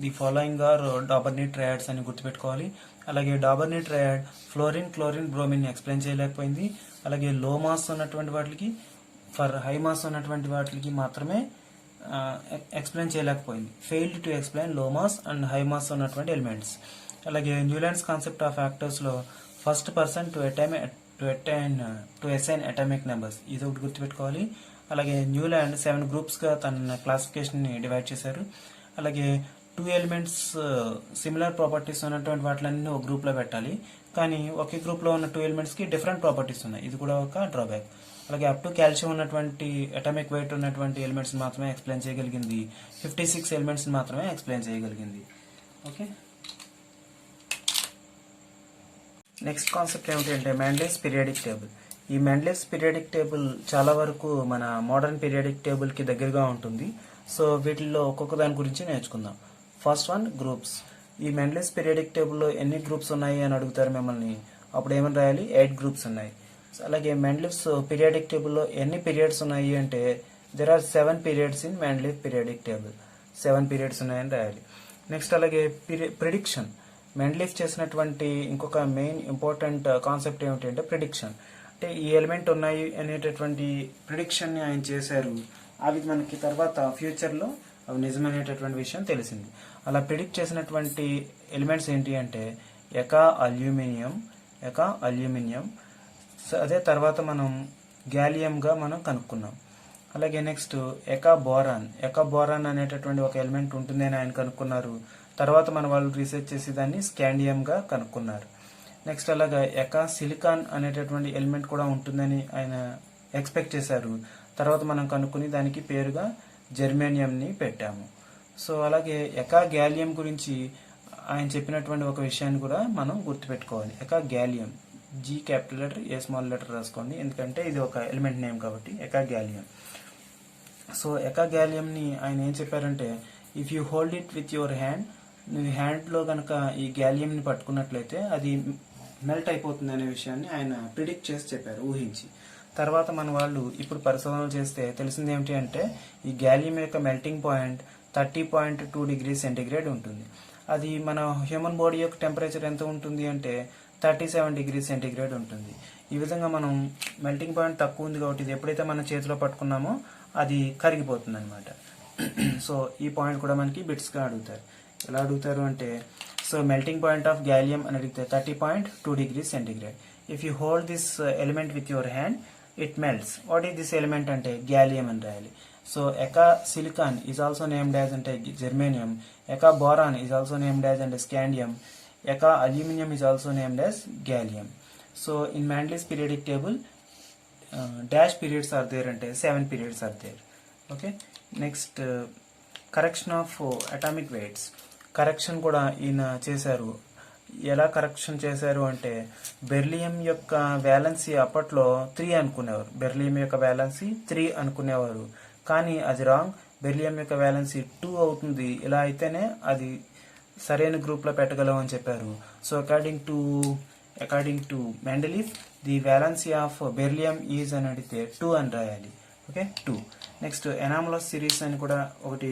ది ఫాలోయింగ్ ఆర్ డాబర్నీ ట్రయాడ్స్ అని గుర్తుపెట్టుకోవాలి. అలాగే Dobereiner triad fluorine, chlorine, bromine explain చేయలేకపోయింది. అలాగే లో మాస్ ఉన్నటువంటి వాటికి, ఫర్ హై మాస్ ఉన్నటువంటి వాటికి మాత్రమే ఎక్స్ప్లెయిన్ చేయలేకపోయింది. Failed to explain low mass and high mass ఉన్నటువంటి ఎలిమెంట్స్. అలాగే న్యూలాండ్స్ కాన్సెప్ట్ ఆఫ్ యాక్టివ్స్లో first person to assign atomic numbers, ఇది ఒకటి గుర్తుపెట్టుకోవాలి. అలాగే న్యూలాండ్ 7 గ్రూప్స్గా తన క్లాసిఫికేషన్ని డివైడ్ చేశారు. అలాగే 2 ఎలిమెంట్స్ సిమిలర్ ప్రాపర్టీస్ ఉన్నటువంటి వాటిలన్నీ ఒక గ్రూప్లో పెట్టాలి. కానీ ఒకే గ్రూప్లో ఉన్న 2 ఎలిమెంట్స్కి డిఫరెంట్ ప్రాపర్టీస్ ఉన్నాయి. ఇది కూడా ఒక డ్రాబ్యాక్. అలాగే అప్ టు కాల్షియం ఉన్నటువంటి అటామిక్ వెయిట్ ఉన్నటువంటి ఎలిమెంట్స్ మాత్రమే ఎక్స్ప్లెయిన్ చేయగలిగింది. 56 ఎలిమెంట్స్ మాత్రమే ఎక్స్ప్లెయిన్ చేయగలిగింది. ఓకే, నెక్స్ట్ కాన్సెప్ట్ ఏమిటి అంటే మెండలీవ్స్ పీరియాడిక్ టేబుల్. ఈ మెండలీవ్స్ పీరియాడిక్ టేబుల్ చాలా వరకు మన మోడర్న్ పీరియాడిక్ టేబుల్కి దగ్గరగా ఉంటుంది. సో వీటిల్లో ఒక్కొక్క దాని గురించి నేర్చుకుందాం. First one, groups. ఈ మెండలీవ్స్ పీరియాడిక్ టేబుల్లో ఎన్ని గ్రూప్స్ ఉన్నాయి అని అడుగుతారు మిమ్మల్ని. అప్పుడు ఏమని రాయాలి? 8 గ్రూప్స్ ఉన్నాయి. అలాగే మెండలీవ్స్ పీరియాడిక్ టేబుల్లో ఎన్ని పీరియడ్స్ ఉన్నాయి అంటే there are 7 periods in Mendeleev periodic table. 7 periods ఉన్నాయని రాయాలి. నెక్స్ట్ అలాగే ప్రిడిక్షన్. మెండలీవ్ చేసినటువంటి ఇంకొక మెయిన్ ఇంపార్టెంట్ కాన్సెప్ట్ ఏమిటి అంటే ప్రిడిక్షన్. అంటే ఈ ఎలిమెంట్ ఉన్నాయి అనేటటువంటి ప్రిడిక్షన్ని ఆయన చేశారు. అవి మనకి తర్వాత ఫ్యూచర్లో అవి నిజమనేటటువంటి విషయం తెలిసింది. అలా ప్రిడిక్ట్ చేసినటువంటి ఎలిమెంట్స్ ఏంటి అంటే ఎకా అల్యూమినియం, అదే తర్వాత మనం గ్యాలియంగా మనం కనుక్కున్నాం. అలాగే నెక్స్ట్ ఎకా బోరాన్ అనేటటువంటి ఒక ఎలిమెంట్ ఉంటుంది అని ఆయన కనుక్కున్నారు. తర్వాత మన వాళ్ళు రీసెర్చ్ చేసి దాన్ని స్కాండియంగా కనుక్కున్నారు. నెక్స్ట్ అలాగా ఎకా సిలికాన్ అనేటటువంటి ఎలిమెంట్ కూడా ఉంటుందని ఆయన ఎక్స్పెక్ట్ చేశారు. తర్వాత మనం కనుక్కుని దానికి పేరుగా జెర్మేనియంని పెట్టాము. సో అలాగే ఎకా గ్యాలియం గురించి ఆయన చెప్పినటువంటి ఒక విషయాన్ని కూడా మనం గుర్తుపెట్టుకోవాలి. Eka gallium, G capital letter, a small letter రాసుకోండి, ఎందుకంటే ఇది ఒక ఎలిమెంట్ నేమ్ కాబట్టి. ఎకా గ్యాలియం. సో ఎకా గ్యాలియంని ఆయన ఏం చెప్పారంటే if you hold it with your hand, నువ్వు హ్యాండ్లో కనుక ఈ గ్యాలియంని పట్టుకున్నట్లయితే అది మెల్ట్ అయిపోతుంది అనే విషయాన్ని ఆయన ప్రిడిక్ట్ చేసి చెప్పారు, ఊహించి. తర్వాత మన వాళ్ళు ఇప్పుడు పరిశోధనలు చేస్తే తెలిసింది ఏమిటి అంటే ఈ గ్యాలియం యొక్క మెల్టింగ్ పాయింట్ 30.2 డిగ్రీ సెంటీగ్రేడ్ ఉంటుంది. అది మన హ్యూమన్ బాడీ యొక్క టెంపరేచర్ ఎంత ఉంటుంది అంటే 37 డిగ్రీ సెంటీగ్రేడ్ ఉంటుంది. ఈ విధంగా మనం మెల్టింగ్ పాయింట్ తక్కువ ఉంది కాబట్టి ఇది ఎప్పుడైతే మన చేతిలో పట్టుకున్నామో అది కరిగిపోతుంది అనమాట. సో ఈ పాయింట్ కూడా మనకి బిట్స్గా అడుగుతారు. ఎలా అడుగుతారు అంటే so melting point of gallium అని అడిగితే 30.2 degree centigrade. If you hold this element with your hand it melts. What is this element అంటే గ్యాలియం అని రాయాలి. So eka silicon is also named as అంటే germanium, eka boron is also named as అంటే scandium, eka aluminium is also named as gallium. So in Mendel's periodic table dash periods are there అంటే 7 periods are there. Okay, next correction of atomic weights. Correction కూడా ఈయన చేశారు. ఎలా correction చేశారు అంటే beryllium యొక్క valency అప్పట్లో 3 అనుకునేవారు. బెర్లియం యొక్క వ్యాలెన్సీ 3 అనుకునేవారు, కానీ అది రాంగ్. బెర్లియం యొక్క వ్యాలెన్సీ 2 అవుతుంది. ఇలా అయితేనే అది సరైన గ్రూప్లో పెట్టగలం అని చెప్పారు. So according to Mendeleev the valency of beryllium is అని అడిగితే 2 అని రాయాలి. ఓకే, 2. నెక్స్ట్ ఎనామలస్ సిరీస్ అని కూడా ఒకటి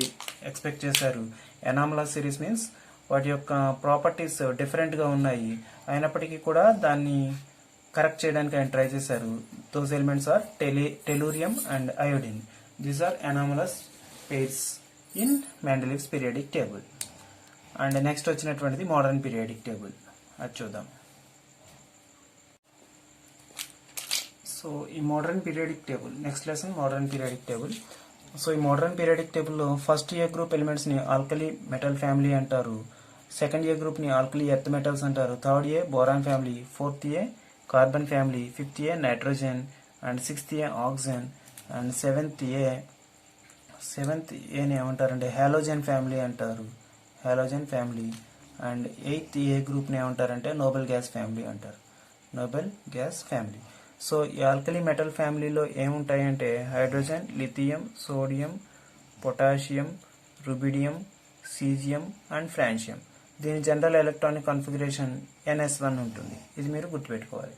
ఎక్స్పెక్ట్ చేశారు. ఎనామలస్ సిరీస్ మీన్స్ వాటి యొక్క ప్రాపర్టీస్ డిఫరెంట్గా ఉన్నాయి, అయినప్పటికీ కూడా దాన్ని కరెక్ట్ చేయడానికి ఆయన ట్రై చేశారు. Those elements are tellurium and iodine. These are anomalous pairs in Mendelev's periodic table. And next వచ్చినటువంటిది మోడర్న్ పీరియాడిక్ టేబుల్, అది చూద్దాం. సో ఈ modern periodic table, next lesson modern periodic table. So ఈ modern periodic టేబుల్లో first A group ఎలిమెంట్స్ని alkali metal family అంటారు, second A గ్రూప్ని alkali earth metals అంటారు, third A boron family, fourth A carbon family, fifth A nitrogen, and sixth A oxygen, and seventh ఏని ఏమంటారంటే halogen family అంటారు, halogen family. And eighth A గ్రూప్ని ఏమంటారంటే noble gas family అంటారు, noble gas family. So ఈ alkali metal ఫ్యామిలీలో ఏముంటాయంటే hydrogen, lithium, sodium, potassium, rubidium, caesium and francium. దీని జనరల్ ఎలక్ట్రానిక్ కాన్ఫిగరేషన్ NS1 ఉంటుంది, ఇది మీరు గుర్తుపెట్టుకోవాలి.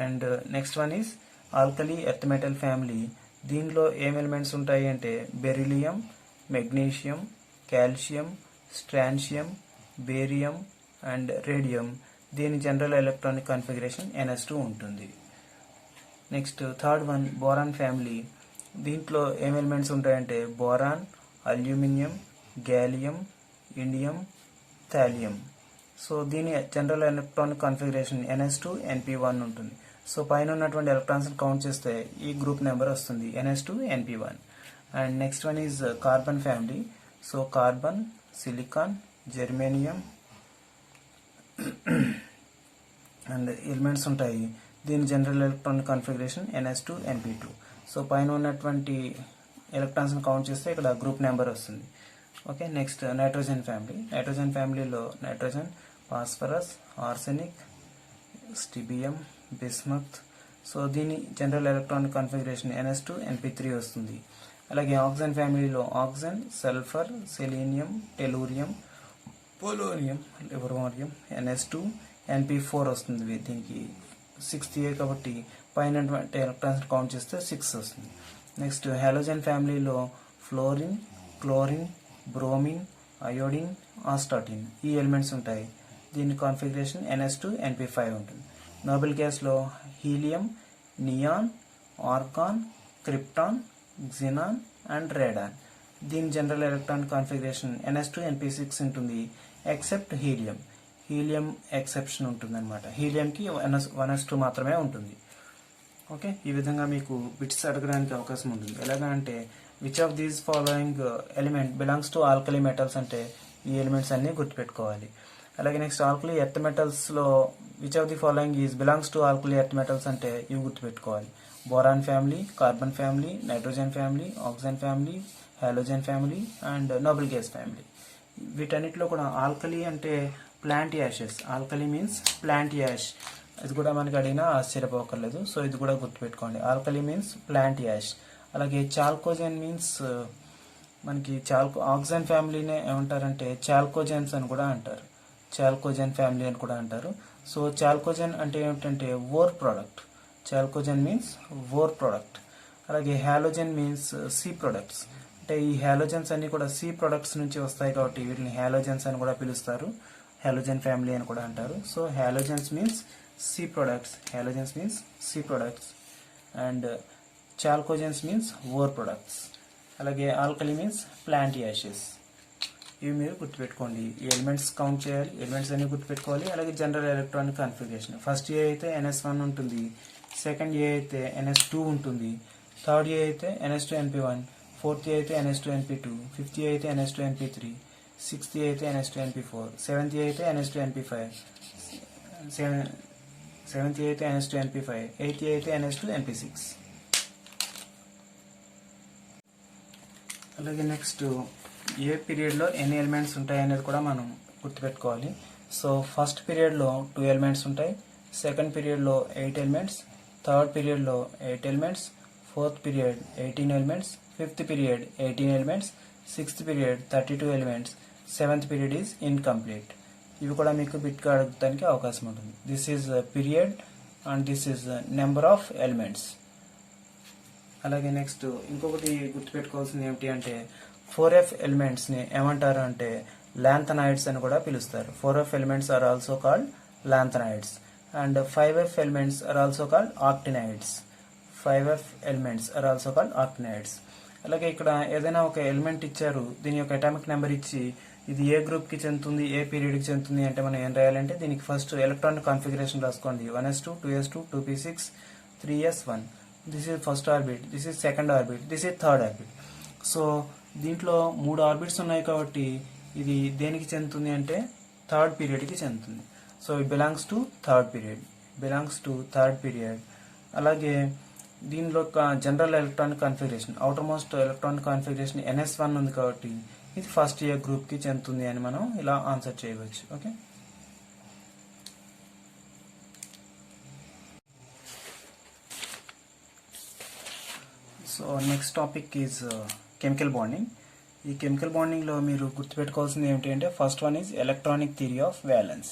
And next one is alkali earth metal family. దీనిలో ఏం ఎలిమెంట్స్ ఉంటాయి అంటే beryllium, magnesium, calcium, strontium, barium and radium. దీని జనరల్ ఎలక్ట్రానిక్ కాన్ఫిగరేషన్ NS2 ఉంటుంది. Next third one boron family. దీంట్లో ఏం ఎలిమెంట్స్ ఉంటాయంటే boron, aluminium, gallium, indium, thallium. So దీని general electronic configuration NS2 NP1 ఉంటుంది. సో పైన ఉన్నటువంటి ఎలక్ట్రాన్స్ కౌంట్ చేస్తే ఈ గ్రూప్ నెంబర్ వస్తుంది NS2 NP1. And next one is carbon family. So carbon, silicon, germanium and elements ఉంటాయి. దీని general electronic configuration NS2 NP2. So పైన ఉన్నటువంటి ఎలక్ట్రాన్స్ని కౌంట్ చేస్తే ఇక్కడ గ్రూప్ నెంబర్ వస్తుంది. Okay, next nitrogen family. Nitrogen ఫ్యామిలీలో nitrogen, phosphorus, arsenic, stibium, bismuth. So దీని general electronic configuration NS2 NP3 వస్తుంది. అలాగే ఆక్సిజన్ ఫ్యామిలీలో oxygen, sulphur, selenium, tellurium, polonium, livermorium, NS2 NP4 వస్తుంది. దీనికి 6th ఏ కాబట్టి పైన ఎలక్ట్రాన్స్ కౌంట్ చేస్తే 6 వస్తుంది. నెక్స్ట్ హాలోజన్ ఫ్యామిలీలో fluorine, chlorine, bromine, iodine, astatine ఈ ఎలిమెంట్స్ ఉంటాయి. దీని కాన్ఫిగరేషన్ NS2 NP5 ఉంటుంది. నోబెల్ గ్యాస్లో helium, neon, argon, krypton, xenon and radon. దీని general electronic configuration NS2 NP6 ఉంటుంది, ఎక్సెప్ట్ హీలియం. హీలియం ఎక్సెప్షన్ ఉంటుంది అనమాట. హీలియంకి 1s2 మాత్రమే ఉంటుంది. ఓకే, ఈ విధంగా మీకు బిట్స్ అడగడానికి అవకాశం ఉంటుంది. ఎలాగా అంటే which of these following element belongs to alkali metals అంటే ఈ ఎలిమెంట్స్ అన్ని గుర్తుపెట్టుకోవాలి. అలాగే నెక్స్ట్ ఆల్కలీ ఎర్త్ మెటల్స్లో which of the following is belongs to alkali earth metals అంటే ఇవి గుర్తుపెట్టుకోవాలి. Boron family, carbon family, nitrogen family, oxygen family, halogen family and noble gas family. వీటన్నిటిలో కూడా ఆల్కలీ అంటే plant ashes. Alkali means plant ash. ఇది కూడా మనకి అడిగినా ఆశ్చర్యపోకర్లేదు. సో ఇది కూడా గుర్తుపెట్టుకోండి. Alkali means plant ash. అలాగే చాల్కోజన్ మీన్స్ మనకి ఆక్సిజన్ ఫ్యామిలీనే ఏమంటారంటే చాల్కోజన్స్ అని కూడా అంటారు. చాల్కోజన్ ఫ్యామిలీ అని కూడా అంటారు. సో చాల్కోజన్ అంటే ఏమిటంటే ore product. Chalcogen means ore product. అలాగే హాలోజన్ మీన్స్ సి ప్రొడక్ట్స్. అంటే ఈ హాలోజన్స్ అన్ని కూడా సి ప్రొడక్ట్స్ నుంచి వస్తాయి కాబట్టి వీటిని హాలోజన్స్ అని కూడా పిలుస్తారు. హాలోజన్ ఫ్యామిలీ అని కూడా అంటారు. So halogens means sea products, halogens means sea products and chalcogens means ore products. అలాగే ఆల్కలీ మీన్స్ ప్లాంట్ యాషెస్. ఇవి మీరు గుర్తుపెట్టుకోండి. ఈ ఎలిమెంట్స్ కౌంట్ చేయాలి, ఎలిమెంట్స్ అన్ని గుర్తుపెట్టుకోవాలి. అలాగే జనరల్ ఎలక్ట్రానిక్ కాన్ఫిగరేషన్ ఫస్ట్ ఏ అయితే NS1 ఉంటుంది, సెకండ్ ఏ అయితే NS2 ఉంటుంది, థర్డ్ ఏ అయితే NS2 NP1, ఫోర్త్ అయితే NH2NP2, ఫిఫ్త్ అయితే NH2NP3, సిక్స్త్ అయితే NH2NP4, సెవెంత్ అయితే NH2NP5, సెవెంత్ అయితే NH2NP5, ఎయిత్ అయితే NH2NP6. అలాగే నెక్స్ట్ ఏ పీరియడ్లో ఎన్ని ఎలిమెంట్స్ ఉంటాయి అనేది కూడా మనం గుర్తుపెట్టుకోవాలి. సో ఫస్ట్ పీరియడ్లో 2 ఎలిమెంట్స్ ఉంటాయి, సెకండ్ పీరియడ్లో 8 ఎలిమెంట్స్, థర్డ్ పీరియడ్లో 8 elements, fourth period 18 elements, fifth period 18 elements, sixth period 32 elements, seventh period is incomplete. ఇవి కూడా మీకు బిట్గా అడగడానికి అవకాశం ఉంటుంది. This is period and this is number of elements. అలాగే నెక్స్ట్ ఇంకొకటి గుర్తుపెట్టుకోవాల్సింది ఏమిటి అంటే 4f ఎలిమెంట్స్ని ఏమంటారు అంటే లాంథనాయిడ్స్ అని కూడా పిలుస్తారు. 4f elements are also called lanthanoids and 5f elements are also called actinides. 5f elements are also called actinides. అలాగే ఇక్కడ ఏదైనా ఒక ఎలిమెంట్ ఇచ్చారు, దీని యొక్క అటామిక్ నెంబర్ ఇచ్చి ఇది ఏ గ్రూప్కి చెందుతుంది, ఏ పీరియడ్కి చెందుతుంది అంటే మనం ఏం రాయాలంటే దీనికి ఫస్ట్ ఎలక్ట్రానిక్ కాన్ఫిగరేషన్ రాసుకోండి. 1s2, 2s2, 2p6, 3s1. This is first orbit, this is second orbit, this is third orbit. So దీంట్లో 3 ఆర్బిట్స్ ఉన్నాయి కాబట్టి ఇది దేనికి చెందుతుంది అంటే థర్డ్ పీరియడ్కి చెందుతుంది. So it belongs to third period. అలాగే దీనిలో general electronic configuration, outer most electronic configuration NS1 ఉంది కాబట్టి ఇది ఫస్ట్ ఇయర్ గ్రూప్కి చెందుతుంది అని మనం ఇలా ఆన్సర్ చేయవచ్చు. Okay, so next topic is chemical bonding. ఈ కెమికల్ బాండింగ్లో మీరు గుర్తుపెట్టుకోవాల్సింది ఏమిటి అంటే first one is electronic theory of valence.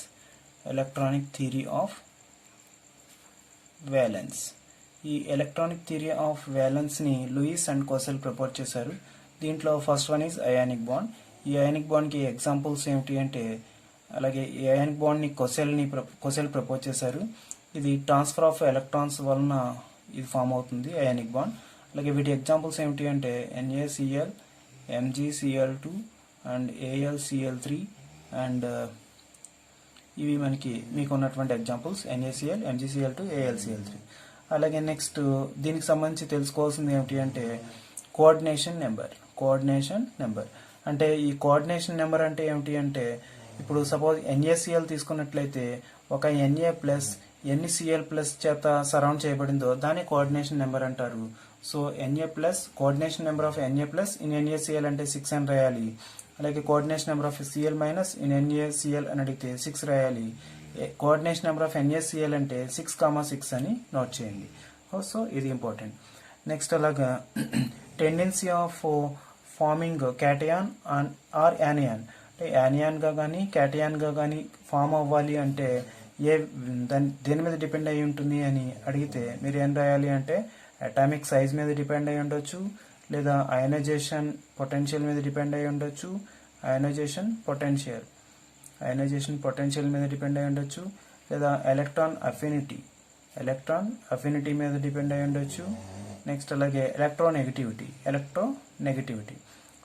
ఈ ఎలక్ట్రానిక్ థియరీ ఆఫ్ వ్యాలెన్స్ని లూయిస్ అండ్ కోసెల్ ప్రపోజ్ చేశారు. దీంట్లో first one is ionic bond. ఈ అయానిక్ బాండ్కి ఎగ్జాంపుల్స్ ఏమిటి అంటే అలాగే ఈ అయానిక్ బాండ్ని కోసెల్ ప్రపోజ్ చేశారు. ఇది ట్రాన్స్ఫర్ ఆఫ్ ఎలక్ట్రాన్స్ వలన ఇది ఫామ్ అవుతుంది అయానిక్ బాండ్. అలాగే వీటి ఎగ్జాంపుల్స్ ఏమిటి అంటే NaCl, MgCl2 and AlCl3 and ఇవి మీకు ఉన్నటువంటి ఎగ్జాంపుల్స్ NaCl, MgCl2, AlCl3. అలాగే నెక్స్ట్ దీనికి సంబంధించి తెలుసుకోవాల్సింది ఏమిటి అంటే కోఆర్డినేషన్ నెంబర్. అంటే ఈ కోఆర్డినేషన్ నెంబర్ అంటే ఏమిటి అంటే ఇప్పుడు సపోజ్ NaCl తీసుకున్నట్లయితే ఒక Na ప్లస్ ఎన్ని Cl ప్లస్ చేత సరౌండ్ చేయబడిందో దాన్ని కోఆర్డినేషన్ నెంబర్ అంటారు. So Na plus coordination number of Na plus in NaCl అంటే 6 అని రాయాలి. అలాగే coordination number of Cl minus in NaCl అని అడిగితే 6 రాయాలి. కోఆర్డినేషన్ నెంబర్ ఆఫ్ NaCl అంటే 6,6 అని నోట్ చేయండి. సో ఇది ఇంపార్టెంట్. నెక్స్ట్ అలాగా tendency of forming cation or anion, అంటే యానియాన్గా కానీ క్యాటయాన్గా కానీ ఫామ్ అవ్వాలి అంటే దేని మీద డిపెండ్ అయి ఉంటుంది అని అడిగితే మీరు ఏం రాయాలి అంటే అటామిక్ సైజ్ మీద డిపెండ్ అయి ఉండొచ్చు, లేదా అయనైజేషన్ పొటెన్షియల్ మీద డిపెండ్ అయి ఉండొచ్చు, అయనైజేషన్ పొటెన్షియల్ మీద డిపెండ్ అయి ఉండొచ్చు, లేదా ఎలక్ట్రాన్ అఫినిటీ మీద డిపెండ్ అయి ఉండొచ్చు. నెక్స్ట్ అలాగే ఎలక్ట్రోనెగటివిటీ.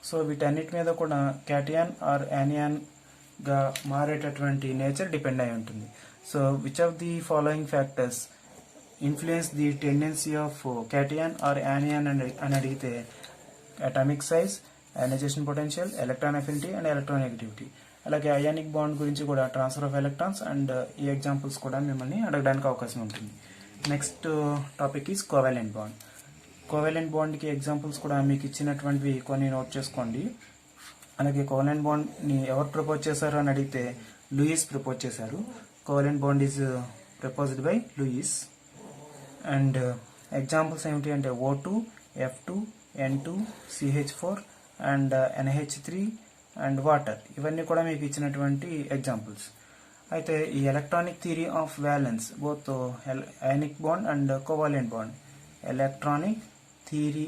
సో వీటన్నిటి మీద కూడా క్యాటయాన్ ఆర్ యానియాన్గా మారేటటువంటి నేచర్ డిపెండ్ అయి ఉంటుంది. So which of the following factors influence the tendency of cation or anion అని అడిగితే atomic size, ionization potential, electron affinity and electronegativity. అలాగే అయానిక్ బాండ్ గురించి కూడా ట్రాన్స్ఫర్ ఆఫ్ ఎలక్ట్రాన్స్ అండ్ ఈ ఎగ్జాంపుల్స్ కూడా మిమ్మల్ని అడగడానికి అవకాశం ఉంటుంది. నెక్స్ట్ టాపిక్ ఈజ్ కోవాలెంట్ బాండ్కి ఎగ్జాంపుల్స్ కూడా మీకు ఇచ్చినటువంటివి కొన్ని నోట్ చేసుకోండి. అలాగే కోవాలెంట్ బాండ్ని ఎవరు ప్రపోజ్ చేశారు అని అడిగితే లూయిస్ ప్రపోజ్ చేశారు. Covalent bond is proposed by Lewis. And examples ఏమిటి అంటే O2, F2, N2, CH4 and NH3 and water. ఇవన్నీ కూడా మీకు ఇచ్చినటువంటి ఎగ్జాంపుల్స్. అయితే ఈ electronic theory of valence both ionic bond and covalent bond. Electronic theory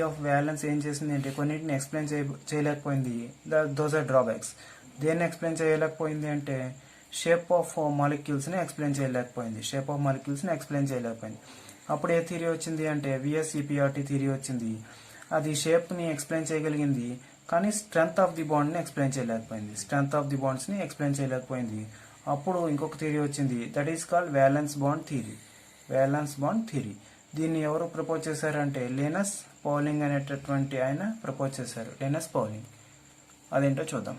of valence ఏం చేసింది అంటే కొన్నింటిని ఎక్స్ప్లెయిన్ చేయలేకపోయింది. Those are drawbacks. దేన్ని ఎక్స్ప్లెయిన్ చేయలేకపోయింది అంటే షేప్ ఆఫ్ మాలిక్యూల్స్ని ఎక్స్ప్లెయిన్ చేయలేకపోయింది. అప్పుడు ఏ థియరీ వచ్చింది అంటే VSEPRT థియరీ వచ్చింది. అది షేప్ని ఎక్స్ప్లెయిన్ చేయగలిగింది కానీ స్ట్రెంగ్త్ ఆఫ్ ది బాండ్ని ఎక్స్ప్లెయిన్ చేయలేకపోయింది. అప్పుడు ఇంకొక థియరీ వచ్చింది, that is called valence bond theory. దీన్ని ఎవరు ప్రపోజ్ చేశారంటే లినస్ పౌలింగ్ అనేటటువంటి ఆయన ప్రపోజ్ చేశారు, లినస్ పౌలింగ్. అదేంటో చూద్దాం.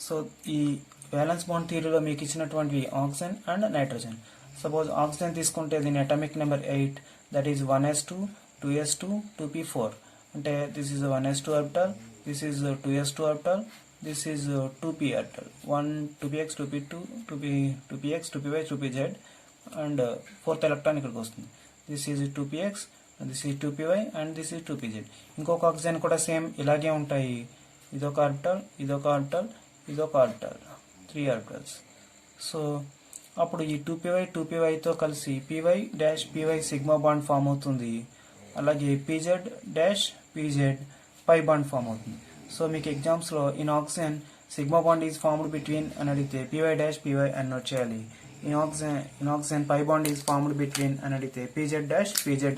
సో ఈ వ్యాలెన్స్ బాండ్ థియరీలో మీకు ఇచ్చినటువంటి oxygen and nitrogen. Suppose oxygen తీసుకుంటే దీని atomic number 8, that is 1s2 2s2 2p4. అంటే this is 1s2 orbital, this is 2s2 orbital, this is 2p orbital, 1 2px 2p2 2px 2py 2pz and fourth electron ఇక్కడికి వస్తుంది. This is 2px, this is 2py and this is 2pz. ఇంకొక oxygen కూడా same ఇలాగే ఉంటాయి. ఇదొక orbital, ఇదొక orbital, ఇదొక orbital, 3 orbitals. So అప్పుడు ఈ 2py తో కలిసి py సిగ్మా బాండ్ ఫామ్ అవుతుంది. అలాగే pz పై బాండ్ ఫామ్ అవుతుంది. సో మీకు ఎగ్జామ్స్లో in oxygen sigma bond is formed between అని అడిగితే py అని నోట్ చేయాలి. In oxygen pi bond is formed between అని అడిగితే pz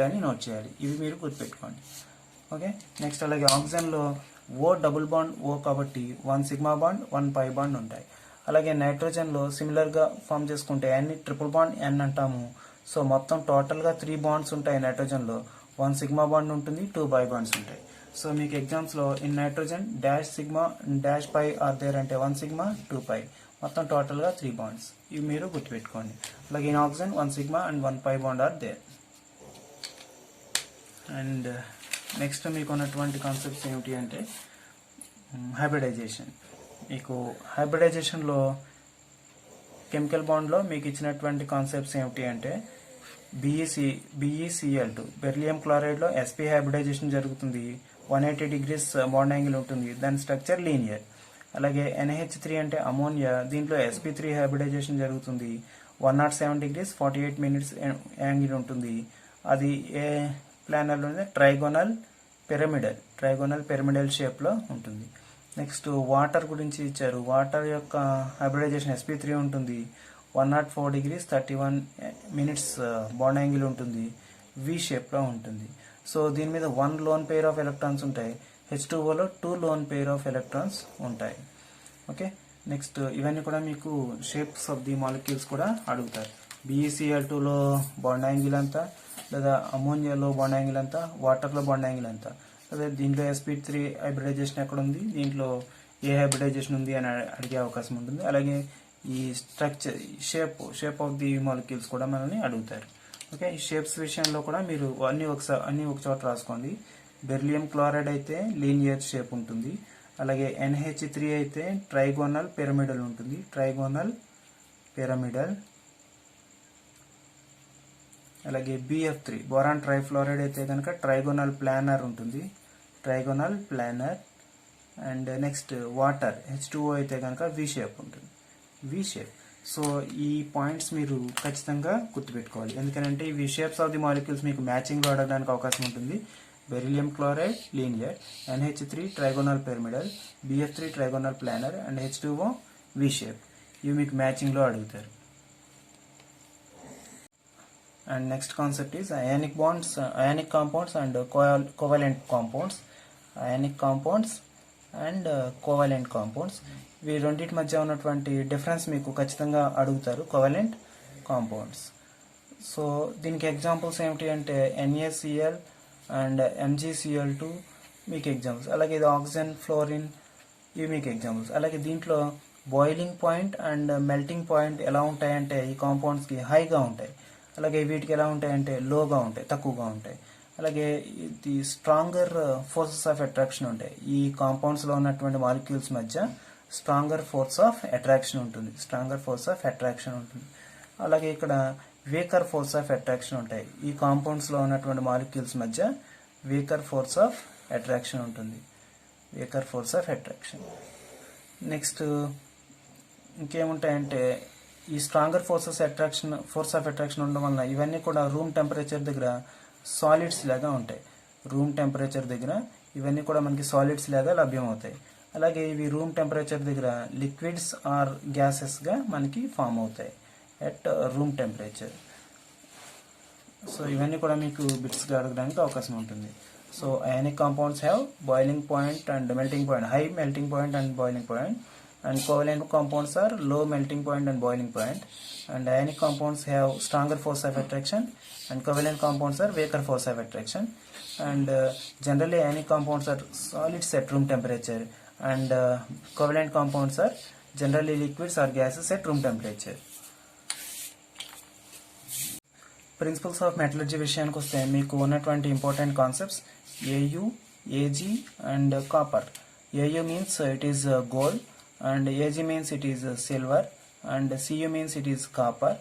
అని నోట్ చేయాలి. ఇవి మీరు గుర్తుపెట్టుకోండి. ఓకే, నెక్స్ట్ అలాగే ఆక్సిజన్లో ఓ డబుల్ బాండ్ ఓ కాబట్టి 1 సిగ్మా బాండ్ 1 పై బాండ్ ఉంటాయి. అలాగే నైట్రోజన్లో సిమిలర్గా ఫామ్ చేసుకుంటే n ట్రిపుల్ బాండ్ n అంటాము. సో మొత్తం టోటల్గా 3 బాండ్స్ ఉంటాయి నైట్రోజన్లో. 1 సిగ్మా బాండ్ ఉంటుంది, 2 పై బాండ్స్ ఉంటాయి. సో మీకు ఎగ్జామ్స్లో in nitrogen dash sigma dash pi are there అంటే 1 సిగ్మా 2 పై, మొత్తం టోటల్గా 3 బాండ్స్. ఇవి మీరు గుర్తుపెట్టుకోండి. అలాగే in oxygen 1 sigma and 1 pi bond are there. And next మీకు ఉన్నటువంటి కాన్సెప్ట్స్ ఏమిటి అంటే హైబ్రిడైజేషన్. మీకు హైబ్రిడైజేషన్లో కెమికల్ బాండ్లో మీకు ఇచ్చినటువంటి కాన్సెప్ట్స్ ఏమిటి అంటే BeCl2 బెరిలియం క్లోరైడ్లో sp హైబ్రిడైజేషన్ జరుగుతుంది. 180 degrees బాండ్ యాంగిల్ ఉంటుంది, దాని స్ట్రక్చర్ లీనియర్. అలాగే NH3 అంటే అమోనియా, దీంట్లో sp3 హైబ్రిడైజేషన్ జరుగుతుంది. 107 degrees 48 minutes యాంగిల్ ఉంటుంది. అది ఏ ప్లానర్లో ట్రైగోనల్ పిరమిడల్ షేప్లో ఉంటుంది. నెక్స్ట్ వాటర్ గురించి ఇచ్చారు. వాటర్ యొక్క హైబ్రిడైజేషన్ sp3 ఉంటుంది. 104 degrees 31 minutes బాండ్ యాంగిల్ ఉంటుంది, వి షేప్లో ఉంటుంది. సో దీని మీద 1 లోన్ పెయిర్ ఆఫ్ ఎలక్ట్రాన్స్ ఉంటాయి. H2Oలో 2 లోన్ పెయిర్ ఆఫ్ ఎలక్ట్రాన్స్ ఉంటాయి. ఓకే, నెక్స్ట్ ఇవన్నీ కూడా మీకు షేప్స్ ఆఫ్ ది మాలిక్యూల్స్ కూడా అడుగుతారు. BeCl2లో బాండ్ యాంగిల్ అంతా, లేదా అమోనియాలో బాండ్ యాంగిల్ అంతా, వాటర్లో బాండ్ యాంగిల్ అంతా, అదే దీంట్లో sp3 హైబ్రిడైజేషన్ ఎక్కడ ఉంది, దీంట్లో ఏ హైబ్రిడైజేషన్ ఉంది అని అడిగే అవకాశం ఉంటుంది. అలాగే ఈ structure shape of the molecules కూడా మనల్ని అడుగుతారు. ఓకే, ఈ షేప్స్ విషయంలో కూడా మీరు అన్ని ఒక చోట రాసుకోండి. బెరిలియం క్లోరైడ్ అయితే లీనియర్ షేప్ ఉంటుంది. అలాగే NH3 అయితే ట్రైగోనల్ పిరమిడల్ ఉంటుంది, ట్రైగోనల్ పిరమిడల్. అలాగే BF3 బోరాన్ ట్రైఫ్లోరైడ్ అయితే కనుక ట్రైగోనల్ ప్లానర్ ఉంటుంది, trigonal planar. And next water H2O అయితే కనుక వి షేప్ ఉంటుంది, వి షేప్. సో ఈ పాయింట్స్ మీరు ఖచ్చితంగా గుర్తుపెట్టుకోవాలి, ఎందుకంటే ఇవి షేప్స్ ఆఫ్ ది మాలిక్యూల్స్ మీకు మ్యాచింగ్లో అడగడానికి అవకాశం ఉంటుంది. Beryllium chloride linear, NH3 trigonal pyramidal, BF3 trigonal planar and H2O V shape. ఇవి మీకు మ్యాచింగ్లో అడుగుతారు. And next concept is ionic compounds and covalent compounds. Ionic compounds and covalent compounds. ఈ రెండింటి మధ్య ఉన్నటువంటి డిఫరెన్స్ మీకు ఖచ్చితంగా అడుగుతారు, కోవలెంట్ కాంపౌండ్స్. సో దీనికి ఎగ్జాంపుల్స్ ఏమిటి అంటే NaCl అండ్ MgCl2 మీకు ఎగ్జాంపుల్స్. అలాగే ఇది ఆక్సిజన్, ఫ్లోరిన్, ఇవి మీకు ఎగ్జాంపుల్స్. అలాగే దీంట్లో boiling point and melting point ఎలా ఉంటాయంటే ఈ కాంపౌండ్స్కి హైగా ఉంటాయి. అలాగే వీటికి ఎలా ఉంటాయంటే లోగా ఉంటాయి, తక్కువగా ఉంటాయి. అలాగే ఇది స్ట్రాంగర్ ఫోర్సెస్ ఆఫ్ అట్రాక్షన్ ఉంటాయి. ఈ కాంపౌండ్స్లో ఉన్నటువంటి మాలిక్యూల్స్ మధ్య స్ట్రాంగర్ ఫోర్స్ ఆఫ్ అట్రాక్షన్ ఉంటుంది, అలాగే ఇక్కడ వీకర్ ఫోర్స్ ఆఫ్ అట్రాక్షన్ ఉంటాయి. ఈ కాంపౌండ్స్లో ఉన్నటువంటి మాలిక్యూల్స్ మధ్య వీకర్ ఫోర్స్ ఆఫ్ అట్రాక్షన్ ఉంటుంది, నెక్స్ట్ ఇంకేముంటాయంటే ఈ స్ట్రాంగర్ ఫోర్స్ ఆఫ్ అట్రాక్షన్ ఉండడం వలన ఇవన్నీ కూడా రూమ్ టెంపరేచర్ దగ్గర సాలిడ్స్ లాగా ఉంటాయి. ఇవన్నీ కూడా మనకి సాలిడ్స్ లాగా లభ్యమవుతాయి. అలాగే ఇవి రూమ్ టెంపరేచర్ దగ్గర లిక్విడ్స్ ఆర్ గ్యాసెస్గా మనకి ఫామ్ అవుతాయి ఎట్ రూమ్ టెంపరేచర్. సో ఇవన్నీ కూడా మీకు బిట్స్గా అడగడానికి అవకాశం ఉంటుంది. So ionic compounds have boiling point and melting point, high melting point and boiling point. and covalent compounds are low melting point and boiling point, and ionic compounds have stronger force of attraction, and covalent compounds are weaker force of attraction, and generally ionic compounds are solids at room temperature, and covalent compounds are generally liquids or gases at room temperature. Principles of metallurgy విషయానికి వస్తే మీకు ఉన్నటువంటి important concepts A U, A G and copper. A U means it is gold, and A G means it is silver, and C U means it is copper.